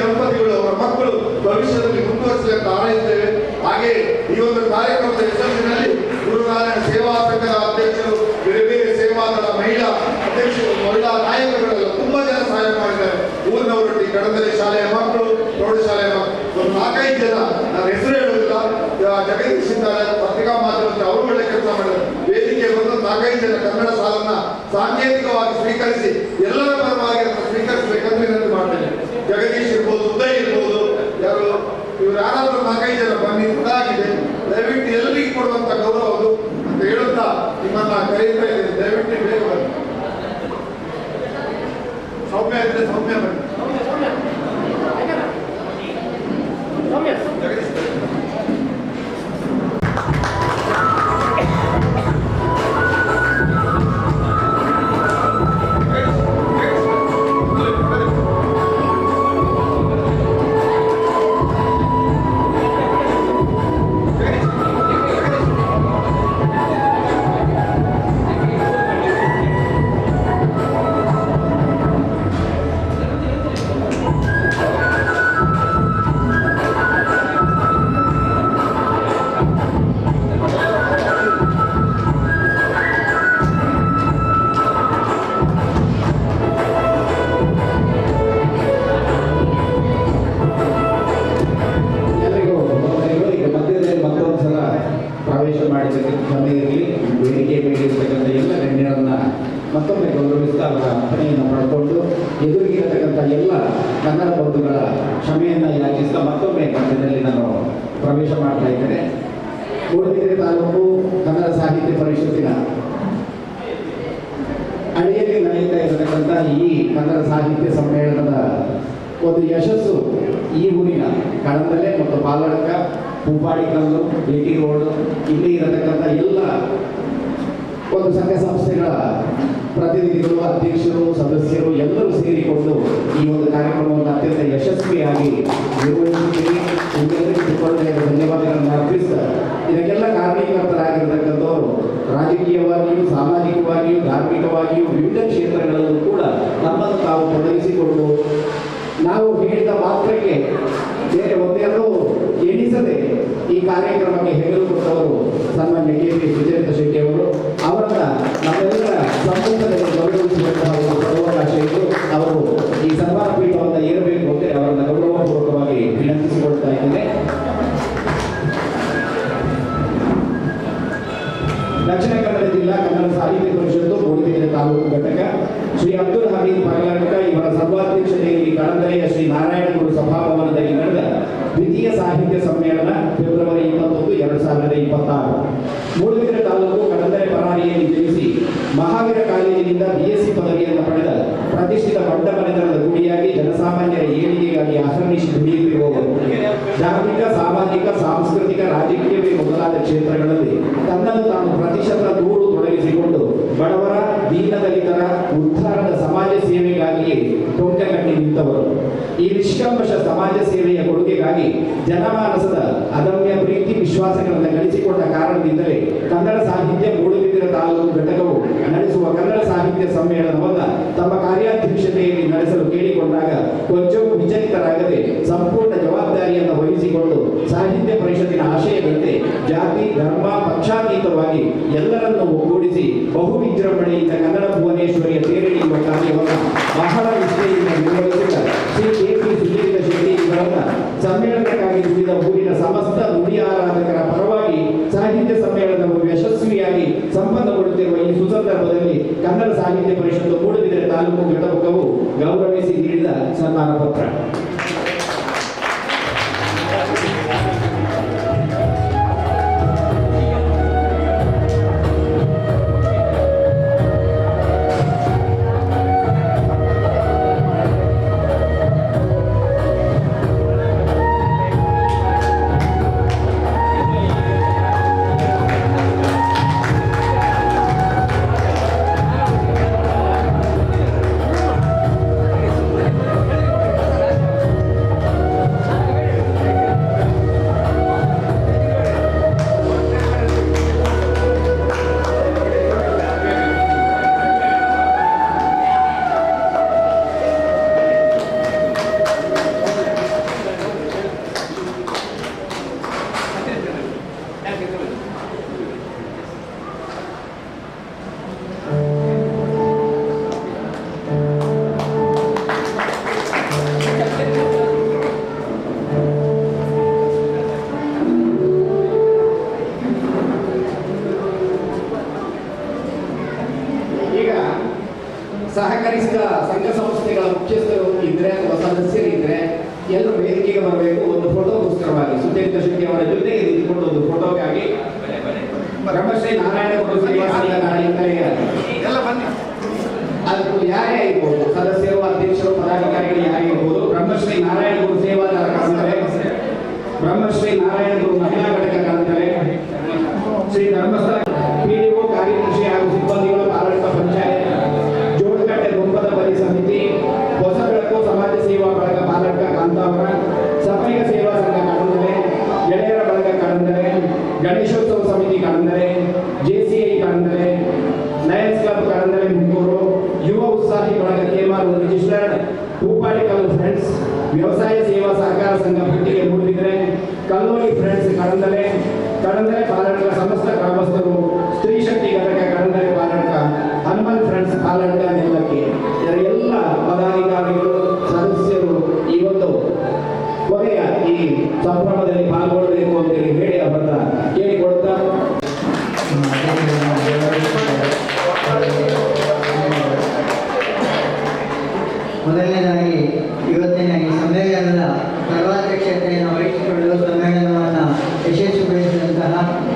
ದಂಪತಿಗಳು, ಅವರ ಮಕ್ಕಳು ಭವಿಷ್ಯದಲ್ಲಿ ಮುಂದುವರಿಸಲಿಕ್ಕೆ ಹಾರೈಸುತ್ತೇವೆ. ಹಾಗೆ ಈ ಒಂದು ಕಾರ್ಯಕ್ರಮದ ಯಶಸ್ಸಿನಲ್ಲಿ ಗುರುನಾರಾಯಣ ಸೇವಾ ಸಂಘದ ಅಧ್ಯಕ್ಷರು, ಬೇರೆ ಬೇರೆ ಸೇವಾದಳ ಮಹಿಳಾ ಅಧ್ಯಕ್ಷರು, ಮಹಿಳಾ ನಾಯಕರುಗಳೆಲ್ಲ ತುಂಬಾ ಜನ ಸಹಾಯ ಮಾಡಿದ್ದಾರೆ. ಊರಿನವರೊಟ್ಟಿಗೆ ಕಡದಲ್ಲಿ ಶಾಲೆಯ ಮಕ್ಕಳು, ಪ್ರೌಢಶಾಲೆಯ ಮಕ್ಕಳು, ಒಂದು 4-5 ಜನ, ನಾನು ಹೆಸರು ಹೇಳುವುದಿಲ್ಲ, ಜಗದೀಶ್ ಇದ್ದಾರೆ, ಪತ್ರಿಕಾ ಮಾಧ್ಯಮದಲ್ಲಿ ಅವರು ಒಳ್ಳೆ ಕೆಲಸ ಮಾಡಿದ್ದಾರೆ. ವೇದಿಕೆ ಬಂದು 4-5 ಜನ ಕನ್ನಡ ಸಾಲನ್ನ ಸಾಂಕೇತಿಕವಾಗಿ ಸ್ವೀಕರಿಸಿ ಎಲ್ಲರ ಪರವಾಗಿ ಸ್ವೀಕರಿಸಬೇಕಂತ ವಿನಂತಿ ಮಾಡ್ತೇನೆ. ಜಗದೀಶ್ ಇರ್ಬೋದು, ಉದಯ್ ಇರ್ಬೋದು, ಯಾರು ಇವರು ಯಾರಾದ್ರೂ 4-5 ಜನ ಬನ್ನಿ, ಇದಾಗಿದೆ. ದಯವಿಟ್ಟು ಎಲ್ಲರಿಗೂ ಕೊಡುವಂತ ಗೌರವ ಅದು ಅಂತ ಹೇಳುತ್ತಾ ನಿಮ್ಮನ್ನ ಕರೀತಾ ಇದ್ದೇನೆ. ದಯವಿಟ್ಟು ಬೇಗ ಬನ್ನಿ. ಸೌಮ್ಯ ಇದ್ರೆ ಸೌಮ್ಯ ಬನ್ನಿ. ಜಗದೀಶ್ ಪ್ರವೇಶ ಮಾಡಿದ್ದಕ್ಕೆ ಕ್ಷಮೆ ಇರಲಿ. ವೇದಿಕೆ ಮೇಲೆ ಇರತಕ್ಕಂಥ ಎಲ್ಲ ಗಣ್ಯರನ್ನ ಮತ್ತೊಮ್ಮೆ ಗೌರವಿಸ್ತಾ ಅವರ ಅರ್ಪಣೆಯನ್ನು ಪಡ್ಕೊಂಡು ಎದುರಿಗಿರತಕ್ಕಂಥ ಎಲ್ಲ ಕನ್ನಡ ಬಂಧುಗಳ ಕ್ಷಮೆಯನ್ನು ಯಾಚಿಸ್ತಾ ಮತ್ತೊಮ್ಮೆ ಮಧ್ಯದಲ್ಲಿ ನಾನು ಪ್ರವೇಶ ಮಾಡ್ತಾ ಇದ್ದೇನೆ. ಮೂಡಬಿದಿರೆ ತಾಲೂಕು ಕನ್ನಡ ಸಾಹಿತ್ಯ ಪರಿಷತ್ತಿನ ಅಡಿಯಲ್ಲಿ ನಡೆಯುತ್ತಾ ಇರತಕ್ಕಂಥ ಈ ಕನ್ನಡ ಸಾಹಿತ್ಯ ಸಮ್ಮೇಳನದ ಒಂದು ಯಶಸ್ಸು ಈ ಊರಿನ ಕಳಂದಲೆ ಮತ್ತು ಪಾಲಡ್ಕ, ಪೂಪಾಡಿಕಲ್ಲು, ಬೇಟಿ ರೋಡ್, ಇಲ್ಲಿ ಇರತಕ್ಕಂಥ ಎಲ್ಲ ಒಂದು ಸಂಘ ಸಂಸ್ಥೆಗಳ ಪ್ರತಿನಿಧಿಗಳು, ಅಧ್ಯಕ್ಷರು, ಸದಸ್ಯರು ಎಲ್ಲರೂ ಸೇರಿಕೊಂಡು ಈ ಒಂದು ಕಾರ್ಯಕ್ರಮವನ್ನು ಅತ್ಯಂತ ಯಶಸ್ವಿಯಾಗಿ ನಿರ್ವಹಿಸುತ್ತೀವಿ. ನಿಮ್ಮೆಲ್ಲರಿಗೂ ತಿಳ್ಕೊಳ್ಳಬೇಕು, ಧನ್ಯವಾದಗಳನ್ನು ಅರ್ಪಿಸ್ತಾ ಇದಕ್ಕೆಲ್ಲ ಕಾರಣೀಕರ್ತರಾಗಿರ್ತಕ್ಕಂಥವರು ರಾಜಕೀಯವಾಗಿಯೂ, ಸಾಮಾಜಿಕವಾಗಿಯೂ, ಧಾರ್ಮಿಕವಾಗಿಯೂ ವಿವಿಧ ಕ್ಷೇತ್ರಗಳಲ್ಲೂ ಕೂಡ ನಮ್ಮನ್ನು ತಾವು ತೊಡಗಿಸಿಕೊಂಡು ನಾವು ಹೇಳಿದ ಮಾತ್ರಕ್ಕೆ ಬೇರೆ ಒಂದೆರಡು ಎಣಿಸದೆ ಈ ಕಾರ್ಯಕ್ರಮಕ್ಕೆ ಹೆಗಲು ಕೊಟ್ಟವರು ಸನ್ಮಾನ್ಯ KP ಸುಚರಿತಾ ಶೆಟ್ಟಿ ಅವರು. ಅವರನ್ನ ನಮ್ಮೆಲ್ಲರ ಸಮ್ಮುಖದಲ್ಲಿ ಗೌರವಿಸುವಂತಹ ಒಂದು ಸದಾವಕಾಶ ಇದ್ದು ಅವರು ಈ ಸನ್ಮಾನ ಪೀಠವನ್ನು ಏರಬೇಕು ಅಂತ ಅವರನ್ನು ಗೌರವಪೂರ್ವಕವಾಗಿ ವಿನಂತಿಸಿಕೊಳ್ತಾ ಇದ್ದೇನೆ. ದಕ್ಷಿಣ ಕನ್ನಡ ಜಿಲ್ಲಾ ಕನ್ನಡ ಸಾಹಿತ್ಯ ಪರಿಷತ್ತು ಮೂಡಬಿದಿರೆ ತಾಲೂಕು ಘಟಕ ಶ್ರೀ ಅಬ್ದುಲ್ ಹಮೀದ್ ಪಗಲಡ್ಕ ಇವರ ಸರ್ವಾಧ್ಯಕ್ಷತೆಯಲ್ಲಿ ಕಳಂದರೆಯ ಶ್ರೀ ನಾರಾಯಣಗುರು ಸಭಾಭವನದಲ್ಲಿ ನಡೆದ ದ್ವಿತೀಯ ಸಾಹಿತ್ಯ ಸಮ್ಮೇಳನ ಫೆಬ್ರವರಿ 21, 2026. ಮೂಡಬಿದಿರೆ ತಾಲೂಕು ಕಳಂದರೆ ಪರಾರಿಯಲ್ಲಿ ಜನಿಸಿ ಮಹಾವೀರ ಕಾಲೇಜಿನಿಂದ BSc ಪದವಿಯನ್ನು ಪಡೆದ ಪ್ರತಿಷ್ಠಿತ ಬಂಡಮನೆತನದ ಗುಡಿಯಾಗಿ ಜನಸಾಮಾನ್ಯರ ಏಳಿಗೆಗಾಗಿ ಅಹರ್ನಿಶಿ ದುಡಿಯುತ್ತಿರುವವರು. ಜಾಗತಿಕ, ಸಾಮಾಜಿಕ, ಸಾಂಸ್ಕೃತಿಕ, ರಾಜಕೀಯವೇ ಮೊದಲಾದ ಕ್ಷೇತ್ರಗಳಲ್ಲಿ ತನ್ನನ್ನು ತಾನು ಪ್ರತಿಶತ ದೂರು ತೊಡಗಿಸಿಕೊಂಡು ಬಡವರ, ದೀನದಲಿತರ ಉದ್ಧಾರದ ಸಮಾಜ ಸೇವೆಗಾಗಿಯೇ ಟೊಂಕಗಟ್ಟಿ ನಿಂತವರು. ಈ ನಿಷ್ಕಂಪಷ ಸಮಾಜ ಸೇವೆಯ ಕೊಡುಗೆಗಾಗಿ ಜನಮಾನಸದ ಅದಮ್ಯ ಪ್ರೀತಿ ವಿಶ್ವಾಸಗಳನ್ನು ಗಳಿಸಿಕೊಂಡ ಕಾರಣದಿಂದಲೇ ಕನ್ನಡ ಸಾಹಿತ್ಯ ಮೂಡಬಿದಿರೆ ತಾಲೂಕು ಘಟಕವು ನಡೆಸುವ ಕನ್ನಡ ಸಾಹಿತ್ಯ ಸಮ್ಮೇಳನವನ್ನು ತಮ್ಮ ಕಾರ್ಯಾಧ್ಯಕ್ಷತೆಯಲ್ಲಿ ನಡೆಸಲು ಕೇಳಿಕೊಂಡಾಗ ಕೊಂಚವೂ ವಿಚಲಿತರಾಗದೆ ಸಂಪೂರ್ಣ ಜವಾಬ್ದಾರಿಯನ್ನು ವಹಿಸಿಕೊಂಡು ಸಾಹಿತ್ಯ ಪರಿಷತ್ತಿನ ಆಶಯದಂತೆ ಜಾತಿ, ಧರ್ಮ, ಪಕ್ಷಾತೀತವಾಗಿ ಎಲ್ಲರನ್ನೂ ಒಗ್ಗೂಡಿಸಿ ಬಹು ವಿಜೃಂಭಣೆಯಿಂದ ಕನ್ನಡ ಭುವನೇಶ್ವರಿಯ ತೇರೆಳೆಯುವ ಕಾರ್ಯವನ್ನು ಬಹಳ ನಿಷ್ಠೆಯಿಂದ ನಿರ್ವಹಿಸಿದ ಶ್ರೀ KP ಸುಚರಿತಾ ಶೆಟ್ಟಿ ಇವರನ್ನ ಸಮ್ಮೇಳನಕ್ಕಾಗಿ ದುಡಿದ ಊರಿನ ಸಮಸ್ತ ನುಡಿಯಾರ ಕನ್ನಡ ಸಾಹಿತ್ಯ ಪರಿಷತ್ತು ಮೂಡುಬಿದಿರೆ ತಾಲೂಕು ಘಟಕವು ಗೌರವಿಸಿ ನೀಡಿದ ಸನ್ಮಾನ ಪತ್ರ. ಸಹಕರಿಸಿದ ಸಂಘ ಸಂಸ್ಥೆಗಳ ಮುಖ್ಯಸ್ಥರು ಇದ್ರೆ ಅಥವಾ ಸದಸ್ಯರು ಇದ್ರೆ ಎಲ್ಲರೂ ವೇದಿಕೆಗೆ ಬರಬೇಕು. ಒಂದು ಫೋಟೋಗೋಸ್ಕರವಾಗಿ ಸುಚರಿತಾ ಶೆಟ್ಟಿ ಅವರ ಜೊತೆಗೆ ನಿಂತುಕೊಂಡು ಒಂದು ಫೋಟೋಗಾಗಿ ಬ್ರಹ್ಮಶ್ರೀ ನಾರಾಯಣ ಗುರು ಸೇವಾ ಸಂಘ ಅದು ಯಾರೇ ಇರ್ಬೋದು, ಸದಸ್ಯರು, ಅಧ್ಯಕ್ಷರು, ಪದಾಧಿಕಾರಿಗಳು ಯಾರೇ ಇರ್ಬೋದು. ಬ್ರಹ್ಮಶ್ರೀ ನಾರಾಯಣ ಗುರು ಸೇವಾದಾರ ಕಾಣ್ತಾರೆ, ಬ್ರಹ್ಮಶ್ರೀ ನಾರಾಯಣ ಗುರು ಮಹಿಳಾ ಘಟಕ ಕಾಣ್ತಾರೆ, ಶ್ರೀ ಧರ್ಮಸ್ಥಳ ಪಿಡಿಒ ಕಾರ್ಯದರ್ಶಿ ಹಾಗೂ ಸಿಬ್ಬಂದಿಗಳು, ಆಡಳಿತ ಪಂಚಾಯತ್, ಜೋಡಕಟ್ಟೆ ಗುಂಪದ ಬಲಿ ಸಮಿತಿ, ಹೊಸ ಬೆಳಕು ಸಮಾಜ ಸೇವಾ ಬಳಗ ಪಾಲಕ ಕಾಂತಾವರ, ಸಫೈಕ ಸೇವಾ ಸಂಘ ಕಾಣಂದರೆ, ಗೆಳೆಯರ ಬಳಗ ಕಾಣಂದರೆ, ಗಣೇಶೋತ್ಸವ ಸಮಿತಿ ಕಾಣಂದರೆ, ಜೆಸಿಐ ಕಾಣಂದರೆ, ಲಯನ್ಸ್ ಕ್ಲಬ್ ಕಾಣಂದರೆ ಮುಕ್ಕೂರು, ಯುವ ಉತ್ಸಾಹಿ ಬಳಗ ಕೇಮಾರು ರಿಜಿಸ್ಟರ್ಡ್, ಹೂಪಾಡಿಕಲ್ ಫ್ರೆಂಡ್ಸ್, ವ್ಯವಸಾಯ ಸೇವಾ ಸಹಕಾರ ಸಂಘ ಪಟ್ಟಿಗೆ ಮೂಡಿಬಿದ್ರೆ, ಕಲ್ಲೋಳಿ ಫ್ರೆಂಡ್ಸ್ ಕಡಂದರೆ ಪಾಲಕ ಸಮಸ್ತ ಗ್ರಾಮಸ್ಥರು, ಸ್ತ್ರೀ ಶಕ್ತಿ ಘಟಕ ಕಡಂದರೆ ಪಾಲಕ, ಹನುಮನ್ ಫ್ರೆಂಡ್ಸ್ ಪಾಲಕ ನೆಲ್ಲಕ್ಕೆ ಎಲ್ಲ ಪದಾಧಿಕಾರಿಗಳು, ಸದಸ್ಯರು ಈ ಒಂದು ಕೊನೆಯ ಈ ಸಂಭ್ರಮದಲ್ಲಿ ಪಾಲ್ಗೊಳ್ಳಬೇಕು ಅಂತೇಳಿ ಹೇಳಿ ಅವರನ್ನ ಕೇಳಿಕೊಡ್ತಾ ಮೊದಲನೇದಾಗಿ ಇವತ್ತಿನ ಈ ಸಮ್ಮೇಳನದ ಸರ್ವಾಧ್ಯಕ್ಷತೆಯನ್ನು ವಹಿಸಿಕೊಂಡು ಸಮ್ಮೇಳನವನ್ನು ಯಶಸ್ವಿಗೊಳಿಸಿದಂತಹ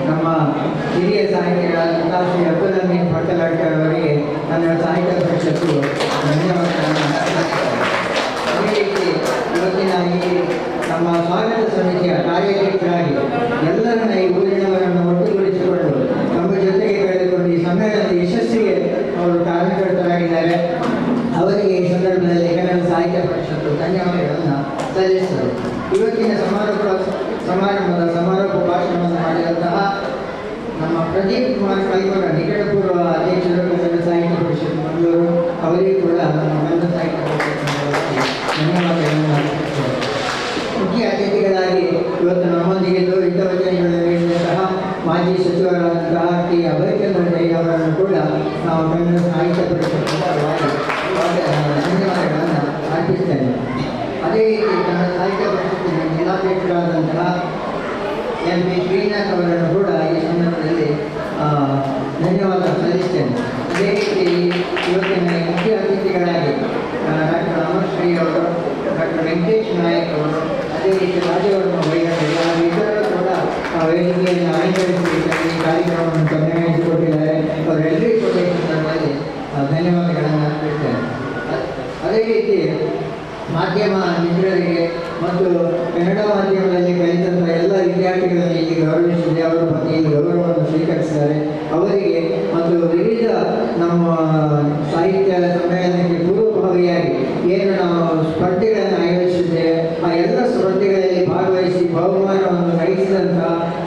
ನಮ್ಮ ಹಿರಿಯ ಸಾಹಿತಿಗಳಾದಂತಹ ಶ್ರೀ ಅಬ್ದುಲ್ ಹಮೀದ್ ಪಕ್ಕಲಾಡ್ಕರ್ ಅವರಿಗೆ ಕನ್ನಡ ಸಾಹಿತ್ಯ ಪರಿಷತ್ತು ಧನ್ಯವಾದಗಳನ್ನು ಅರ್ಪಿಸುತ್ತೇನೆ. ಅದೇ ರೀತಿ ಇವತ್ತಿನ ಈ ನಮ್ಮ ಸ್ವಾಗತ ಸಮಿತಿಯ ಕಾರ್ಯಾಧ್ಯಕ್ಷರಾಗಿ ಎಲ್ಲರನ್ನ ಈ ಊರಿನವರನ್ನು ಒಟ್ಟುಗೂಡಿಸಿಕೊಂಡು ನಮ್ಮ ಜೊತೆಗೆ ಕಳೆದುಕೊಂಡು ಈ ಸಮ್ಮೇಳನದ ಯಶಸ್ಸಿಗೆ ಅವರು ಕಾರಣಕರ್ತರಾಗಿದ್ದಾರೆ. ಅವರಿಗೆ ಈ ಸಂದರ್ಭದಲ್ಲಿ ಕನ್ನಡ ಸಾಹಿತ್ಯ ಪರಿಷತ್ತು ಧನ್ಯವಾದಗಳನ್ನು ಸಲ್ಲಿಸುತ್ತದೆ. ಇವತ್ತಿನ ಸಮಾರಂಭದ ಸಮಾರೋಪ ಭಾಷಣವನ್ನು ಮಾಡಿದಂತಹ ನಮ್ಮ ಪ್ರದೀಪ್ ಕುಮಾರ್ ಕೈಮರ ನಿಕಟಪೂರ್ವ ಅಧ್ಯಕ್ಷರು ಕನ್ನಡ ಸಾಹಿತ್ಯ ಪರಿಷತ್ ಮಂಗಳೂರು, ಅವರಿಗೂ ಕೂಡ ನಮ್ಮ ಕನ್ನಡ ಸಾಹಿತ್ಯ ಪರಿಷತ್ ಧನ್ಯವಾದಗಳನ್ನು ಅರ್ಪಿಸುತ್ತೇವೆ. ಮುಖ್ಯ ಅತಿಥಿಗಳಾಗಿ ಇವತ್ತು ನಮ್ಮೊಂದಿಗೆ ಹಿತವಚನಗಳನ್ನು ನೀಡಿದಂತಹ ಮಾಜಿ ಸಚಿವರಾದಂತಹ ಟಿ ಅಭಯಚಂದ್ರ ಜೈ ಅವರನ್ನು ಕೂಡ ನಾವು ಕನ್ನಡ ಸಾಹಿತ್ಯ ಪರಿಷತ್ ಧನ್ಯವಾದಗಳನ್ನು ಅರ್ಪಿಸ್ತೇನೆ. ಅದೇ ರೀತಿ ಕನ್ನಡ ಸಾಹಿತ್ಯ ಪರಿಷತ್ತಿನ ಜಿಲ್ಲಾಧ್ಯಕ್ಷರಾದಂತಹ ಎಂ ಪಿ ಶ್ರೀನಾಥ್ ಅವರನ್ನು ಕೂಡ ಈ ಸಂದರ್ಭದಲ್ಲಿ ಧನ್ಯವಾದ ಸಲ್ಲಿಸ್ತೇನೆ. ಅದೇ ರೀತಿ ಇವತ್ತಿನ ಮುಖ್ಯ ಅತಿಥಿಗಳಾಗಿ ಡಾಕ್ಟರ್ ಅಮರ್ಶ್ರೀ ಅವರು, ಡಾಕ್ಟರ್ ವೆಂಕಟೇಶ್ ನಾಯಕ್ ಅವರು, ಅದೇ ರೀತಿ ರಾಜವರ್ಮ ವೈದ್ಯರು ಹಾಗೂ ಇತರರು ಕೂಡ ವೇದಿಕೆಯನ್ನು ಅಲಂಕರಿಸಿ ಈ ಕಾರ್ಯಕ್ರಮವನ್ನು ಕೊನೆಗೊಳಿಸಿಕೊಟ್ಟಿದ್ದಾರೆ. ಅವರೆಲ್ಲರಿಗೂ ಕೂಡ ಈ ಸಂದರ್ಭದಲ್ಲಿ ಧನ್ಯವಾದಗಳನ್ನು ಅರ್ಪಿಸ್ತೇನೆ. ಅದೇ ರೀತಿ ಮಾಧ್ಯಮ ಮಿತ್ರರಿಗೆ ಮತ್ತು ಕನ್ನಡ ಮಾಧ್ಯಮದಲ್ಲಿ ಕಲಿತಂಥ ಎಲ್ಲ ವಿದ್ಯಾರ್ಥಿಗಳನ್ನು ಇಲ್ಲಿ ಗೌರವಿಸಿದೆ. ಅವರು ಬಂದು ಇಲ್ಲಿ ಗೌರವವನ್ನು ಸ್ವೀಕರಿಸಿದ್ದಾರೆ. ಅವರಿಗೆ ಮತ್ತು ವಿವಿಧ ನಮ್ಮ ಸಾಹಿತ್ಯ ಸಮ್ಮೇಳನಕ್ಕೆ ಪೂರ್ವಭಾವಿಯಾಗಿ ಏನು ನಾವು ಸ್ಪರ್ಧೆಗಳನ್ನು ಆಯೋಜಿಸಿದ್ದೇವೆ, ಆ ಎಲ್ಲ ಸ್ಪರ್ಧೆಗಳಲ್ಲಿ ಭಾಗವಹಿಸಿ ಬಹುಮಾನವನ್ನು ಗಳಿಸಿದಂಥ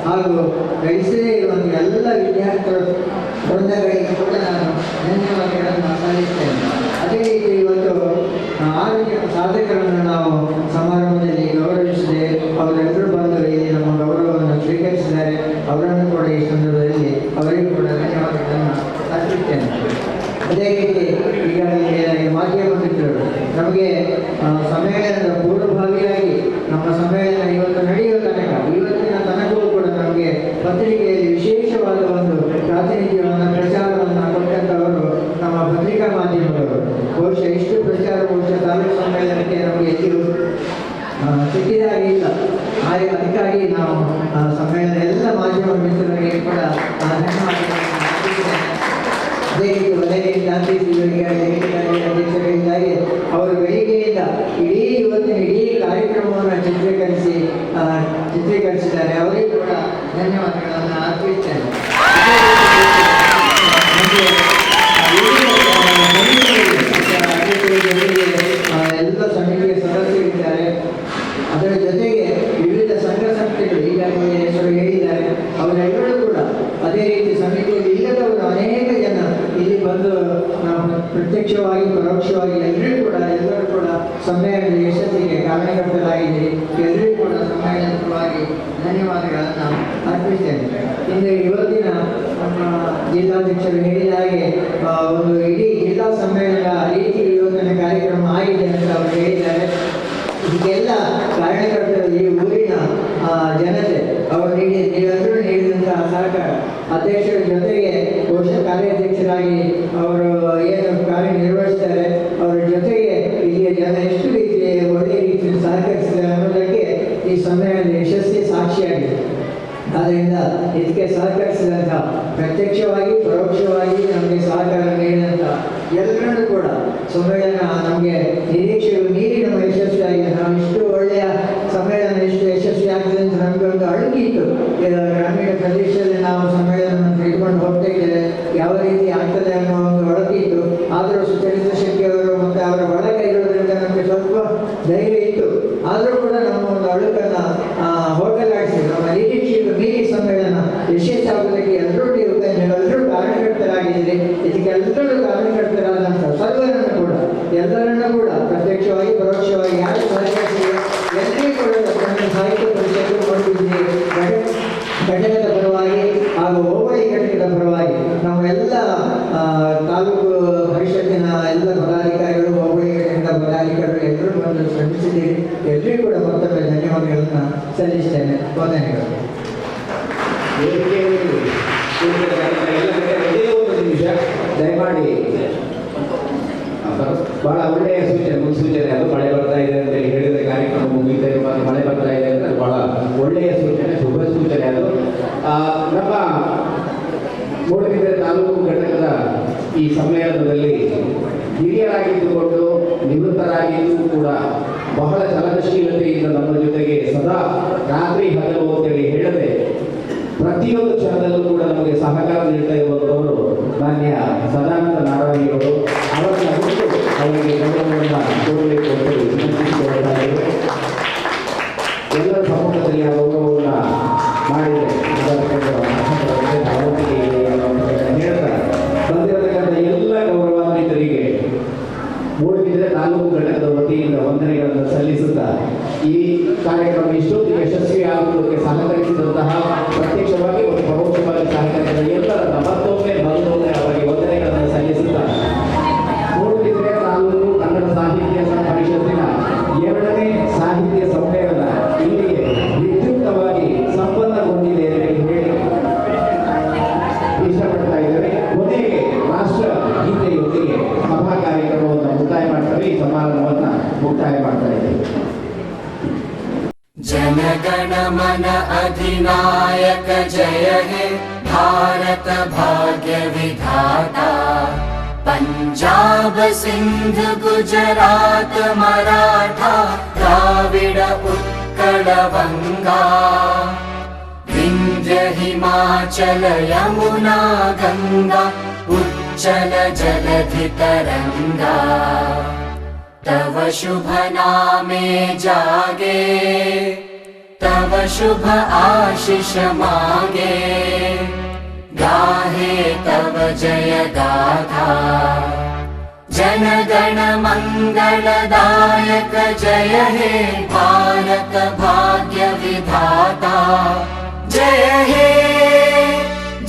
ಹಾಗೂ ಗಳಿಸದೇ ಇರುವಂಥ ಎಲ್ಲ ವಿದ್ಯಾರ್ಥಿಗಳ ವೃಂದಗಳಿಗೆ ಕೂಡ ನಾನು ಧನ್ಯವಾದಗಳನ್ನು ಸಲ್ಲಿಸ್ತೇನೆ. ಅದೇ ರೀತಿ ಇವತ್ತು 6 ಜನ ಸಾಧಕರನ್ನು ನಾವು ಸಮಾರಂಭದಲ್ಲಿ ಗೌರವಿಸಿದೆ. ಅವರೆಲ್ಲರೂ ಬಂದು ಇಲ್ಲಿ ನಮ್ಮ ಗೌರವವನ್ನು ಸ್ವೀಕರಿಸಿದ್ದಾರೆ. ಅವರನ್ನು ಕೂಡ ಈ ಸಂದರ್ಭದಲ್ಲಿ ಅವರಿಗೂ ಕೂಡ ಧನ್ಯವಾದಗಳನ್ನು ಅರ್ಪಿಸ್ತೇನೆ. ಅದೇ ರೀತಿ ಈಗಾಗಲೇ ಮಾಧ್ಯಮ ಮಿತ್ರರು ನಮಗೆ ಸಮ್ಮೇಳನದ ಪೂರ್ವಭಾವಿಯಾಗಿ ನಮ್ಮ ಸಮ್ಮೇಳನ ಇವತ್ತು ನಡೆಯುವ ತನಕ, ಇವತ್ತಿನ ತನಕವೂ ಕೂಡ ನಮಗೆ ಪತ್ರಿಕೆಯಲ್ಲಿ ವಿಶೇಷವಾದ ಒಂದು ಪ್ರಾತಿನಿಧ್ಯವನ್ನು ಪ್ರಚಾರವನ್ನು ಕೊಟ್ಟಂಥವರು ನಮ್ಮ ಇವತ್ತಿನ ಇಡೀ ಕಾರ್ಯಕ್ರಮವನ್ನು ಚಿತ್ರೀಕರಿಸಿದ್ದಾರೆ. ಅವರಿಗೆ ಕೂಡ ಧನ್ಯವಾದಗಳನ್ನು ಅರ್ಪಿಸ್ತೇನೆ. ಎಲ್ಲ ಸಮಿತಿಯ ಸದಸ್ಯರಿದ್ದಾರೆ. ಅದರ ಜೊತೆಗೆ ವಿವಿಧ ಸಂಘ ಸಂಸ್ಥೆಗಳು ಈಗಾಗಲೇ ಹೆಸರು ಹೇಳಿದ್ದಾರೆ. ಅವರೆಲ್ಲರೂ ಕೂಡ ಅದೇ ರೀತಿ ಸಮಿತಿಯಲ್ಲಿ ಇಲ್ಲದವರು ಅನೇಕ ಜನ ಇಲ್ಲಿ ಬಂದು ಪ್ರತ್ಯಕ್ಷವಾಗಿ ಪರೋಕ್ಷವಾಗಿ ಎಲ್ಲರೂ ಕೂಡ ಸಮ್ಮೇಳನದ ಯಶಸ್ಸಿಗೆ ಕಾರಣಕರ್ತರಾಗಿದ್ದೀರಿ. ಎಲ್ಲರೂ ಕೂಡ ಸಮ್ಮೇಳನದ ಪರವಾಗಿ ಧನ್ಯವಾದಗಳನ್ನು ಅರ್ಪಿಸ್ತೇನೆ. ಇನ್ನು ಇವತ್ತಿನ ನಮ್ಮ ಜಿಲ್ಲಾಧ್ಯಕ್ಷರು ಹೇಳಿದ ಹಾಗೆ ಒಂದು ಇಡೀ ಜಿಲ್ಲಾ ಸಮ್ಮೇಳನದ ರೀತಿ ಇವತ್ತಿನ ಕಾರ್ಯಕ್ರಮ ಆಗಿದೆ ಅಂತ ಅವರು ಹೇಳಿದ್ದಾರೆ. ಇದಕ್ಕೆಲ್ಲ ಕಾರಣಕರ್ತರು ಈ ಊರಿನ ಜನತೆ ಅವರು ನೀವೆಲ್ಲರೂ ನೀಡಿದಂತಹ ಸಹಕಾರ, ಅಧ್ಯಕ್ಷರ ಜೊತೆಗೆ ಕೋಶ ಕಾರ್ಯಾಧ್ಯಕ್ಷರಾಗಿ ಅವರು ಏನು ಕಾರ್ಯನಿರ್ವಹಿಸ್ತಾರೆ, ಅವರ ಜೊತೆಗೆ ಇಲ್ಲಿಯ ಜನ ಎಷ್ಟು ರೀತಿಯ ಒಳ್ಳೆಯ ರೀತಿಯಲ್ಲಿ ಸಹಕರಿಸಿದ್ದಾರೆ ಅನ್ನೋದಕ್ಕೆ ಈ ಸಮ್ಮೇಳನದ ಯಶಸ್ವಿ ಸಾಕ್ಷಿಯಾಗಿದೆ. ಆದ್ದರಿಂದ ಇದಕ್ಕೆ ಸಹಕರಿಸಿದಂಥ ಪ್ರತ್ಯಕ್ಷವಾಗಿ ಪರೋಕ್ಷವಾಗಿ ನಮಗೆ ಸಹಕಾರ ನೀಡಿದಂಥ ಎಲ್ಲರನ್ನೂ ಕೂಡ ಸಮ್ಮೇಳನ ನಮಗೆ ನಿರೀಕ್ಷೆಯು ಮೀರಿ ನಮ್ಮ ಯಶಸ್ವಿಯಾಗಿದೆ. ನಾವು ಇಷ್ಟು ಒಳ್ಳೆಯ ಸಮ್ಮೇಳನ ಇಷ್ಟು ಯಶಸ್ವಿ ಆಗ್ತದೆ ಅಂತ ನಮಗೆ ಒಂದು ಅಳುಕಿತ್ತು. ಗ್ರಾಮೀಣ ಪ್ರದೇಶದಲ್ಲಿ ನಾವು ಸಮ್ಮೇಳನವನ್ನು ತೆಗೆದುಕೊಂಡು ಹೋಗ್ತಾ ಇದ್ದೇವೆ, ಯಾವ ರೀತಿ ಆಗ್ತದೆ ಅನ್ನೋ ಒಂದು ಒಳಕಿತ್ತು. ಆದರೂ ಸುಚರಿತ ಶೆಟ್ಟಿಯವರು ಮತ್ತು ಅವರ ಬಳಗ ಇರೋದ್ರಿಂದ ನಮಗೆ ಸ್ವಲ್ಪ ಧೈರ್ಯ ಇತ್ತು. ಆದರೂ ಕೂಡ ನಮ್ಮ ಒಂದು ಅಳುಕನ್ನು ಹೋಗಲಾಡಿಸಿ ನಮ್ಮ ನಿರೀಕ್ಷೆಗೂ ಮೀರಿ ಸಮ್ಮೇಳನ ಯಶಸ್ಸಾಗುವುದಕ್ಕೆ ಎಲ್ಲರೂ ಕಾರಣಕರ್ತರಾಗಿದ್ದೀರಿ. ಇದಕ್ಕೆಲ್ಲರೂ ಕಾರಣಕರ್ತರಾದಂಥ ಎಲ್ಲರನ್ನೂ ಕೂಡ ಪ್ರತ್ಯಕ್ಷವಾಗಿ ಪರೋಕ್ಷವಾಗಿ ಯಾರು ಸಹಕರಿಸಿದೆ ಎಲ್ಲರಿಗೂ ಕೂಡ ನಮ್ಮ ಸಾಹಿತ್ಯ ಪರಿಷತ್ತು ಮಾಡುತ್ತಿದ್ದೀರಿ. ಘಟಕದ ಪರವಾಗಿ ಹಾಗೂ ಹೋಬಳಿ ಘಟಕದ ಪರವಾಗಿ ನಮ್ಮೆಲ್ಲ ತಾಲೂಕು ಪರಿಷತ್ತಿನ ಎಲ್ಲ ಪದಾಧಿಕಾರಿಗಳು, ಹೋಬಳಿ ಘಟಕದ ಪದಾಧಿಕಾರಿಗಳು ಎಲ್ಲರೂ ಬಂದು ಶ್ರಮಿಸಿದ್ದೀರಿ. ಎಲ್ಲರಿಗೂ ಕೂಡ ಮತ್ತೊಮ್ಮೆ ಧನ್ಯವಾದಗಳನ್ನು ಸಲ್ಲಿಸ್ತೇನೆ. ವಂದನೆಗಳು. ದಯಮಾಡಿ ಬಹಳ ಒಳ್ಳೆಯ ಮುನ್ಸೂಚನೆ. ಅದು ಮಳೆ ಬರ್ತಾ ಇದೆ ಅಂತ ಹೇಳಿದ್ರೆ ಕಾರ್ಯಕ್ರಮ ಮುಗಿತಾ ಇರುವಾಗ ಮಳೆ ಬರ್ತಾ ಇದೆ ಅಂದ್ರೆ ಬಹಳ ಒಳ್ಳೆಯ ಸೂಚನೆ, ಶುಭ ಸೂಚನೆ. ಅದು ನಮ್ಮ ಮೂಡಬಿದ್ರೆ ತಾಲೂಕು ಘಟಕದ ಈ ಸಮ್ಮೇಳನದಲ್ಲಿ ಹಿರಿಯರಾಗಿದ್ದುಕೊಂಡು ನಿವೃತ್ತರಾಗಿದ್ದು ಕೂಡ ಬಹಳ ಚಲನಶೀಲತೆಯಿಂದ ನಮ್ಮ ಜೊತೆಗೆ ಸದಾ ರಾತ್ರಿ ಹಗಲು ಅಂತೇಳಿ ಹೇಳದೆ ಪ್ರತಿಯೊಂದು ಕ್ಷಣದಲ್ಲೂ ಕೂಡ ನಮಗೆ ಸಹಕಾರ ನೀಡ್ತಾ ಇರುವಂಥವರು ಮಾನ್ಯ ಸದಾನಂದ ನಾರಾಯಣಿಯವರು. ಅವರನ್ನ ಬಿಟ್ಟು ಅವರಿಗೆ ಗೌರವವನ್ನು ಕೊಡಬೇಕು ಅಂತ ವಿನಂತಿಸಿಕೊಳ್ತಾ ಇದ್ದೇವೆ. ಎಲ್ಲರ ಸಮ್ಮುಖದಲ್ಲಿ ಆ ಗೌರವವನ್ನು ಮಾಡಿದರೆ ಹೇಳ್ತಾರೆ. ಬಂದಿರತಕ್ಕಂಥ ಎಲ್ಲ ಗೌರವಾನ್ವಿತರಿಗೆ ಮೂಡಬಿದ್ರೆ ತಾಲೂಕು ಘಟಕದ ವತಿಯಿಂದ ವಂದನೆಗಳನ್ನು ಸಲ್ಲಿಸುತ್ತಾ ಈ ಕಾರ್ಯಕ್ರಮ ಇಷ್ಟೊಂದು ಯಶಸ್ವಿ ಆಗುವುದಕ್ಕೆ ಸಹಕರಿಸಿದಂತಹ ಪ್ರತ್ಯಕ್ಷವಾಗಿ ಮತ್ತು ಪರೋಕ್ಷವಾಗಿ ಸಹಕರಿಸಿದ ಎಲ್ಲರನ್ನ ಮತ್ತೊಮ್ಮೆ ಅವರಿಗೆ ವಂದನೆಗಳನ್ನು ಸಲ್ಲಿಸುತ್ತಾ ಮೂಡಬಿದ್ರೆ ತಾಲೂಕು ಕನ್ನಡ ಸಾಹಿತ್ಯ ಪರಿಷತ್ತಿನ 2ನೇ ಸಾಹಿತ್ಯ ಸಮ್ಮೇಳನ ಇಲ್ಲಿಗೆ ವಿದ್ಯುಕ್ತವಾಗಿ ಸಂಪನ್ನಗೊಂಡಿದೆ ಎಂದು ಹೇಳಿ ಇಷ್ಟಪಡ್ತಾ ಇದ್ದಾರೆ. ಕೊನೆಗೆ ರಾಷ್ಟ್ರ ಗೀತೆಯೊಂದಿಗೆ ಸಭಾ ಕಾರ್ಯಕ್ರಮವನ್ನು ಮುಕ್ತಾಯ ಮಾಡ್ತಾರೆ. ಈ ಸಮಾರಂಭವನ್ನು ಮುಕ್ತಾಯ ಮಾಡ್ತಾ ಇದ್ದೇವೆ. जनगण मन अधिनायक जय हे भारत भाग्य विधाता। पंजाब सिंध गुजरात मराठा द्राविड उत्कल बंगा। विंध्य हिमाचल यमुना गंगा उच्चल जलधि तरंगा। तव शुभ नामे जागे तव शुभ आशीष मांगे। गाहे तव जय गाथा जनगण मंगलदायक जय हे भारत भाग्य विधाता। जय हे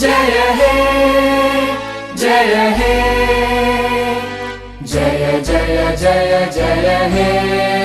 जय हे जय हे जय जय जय जय हे।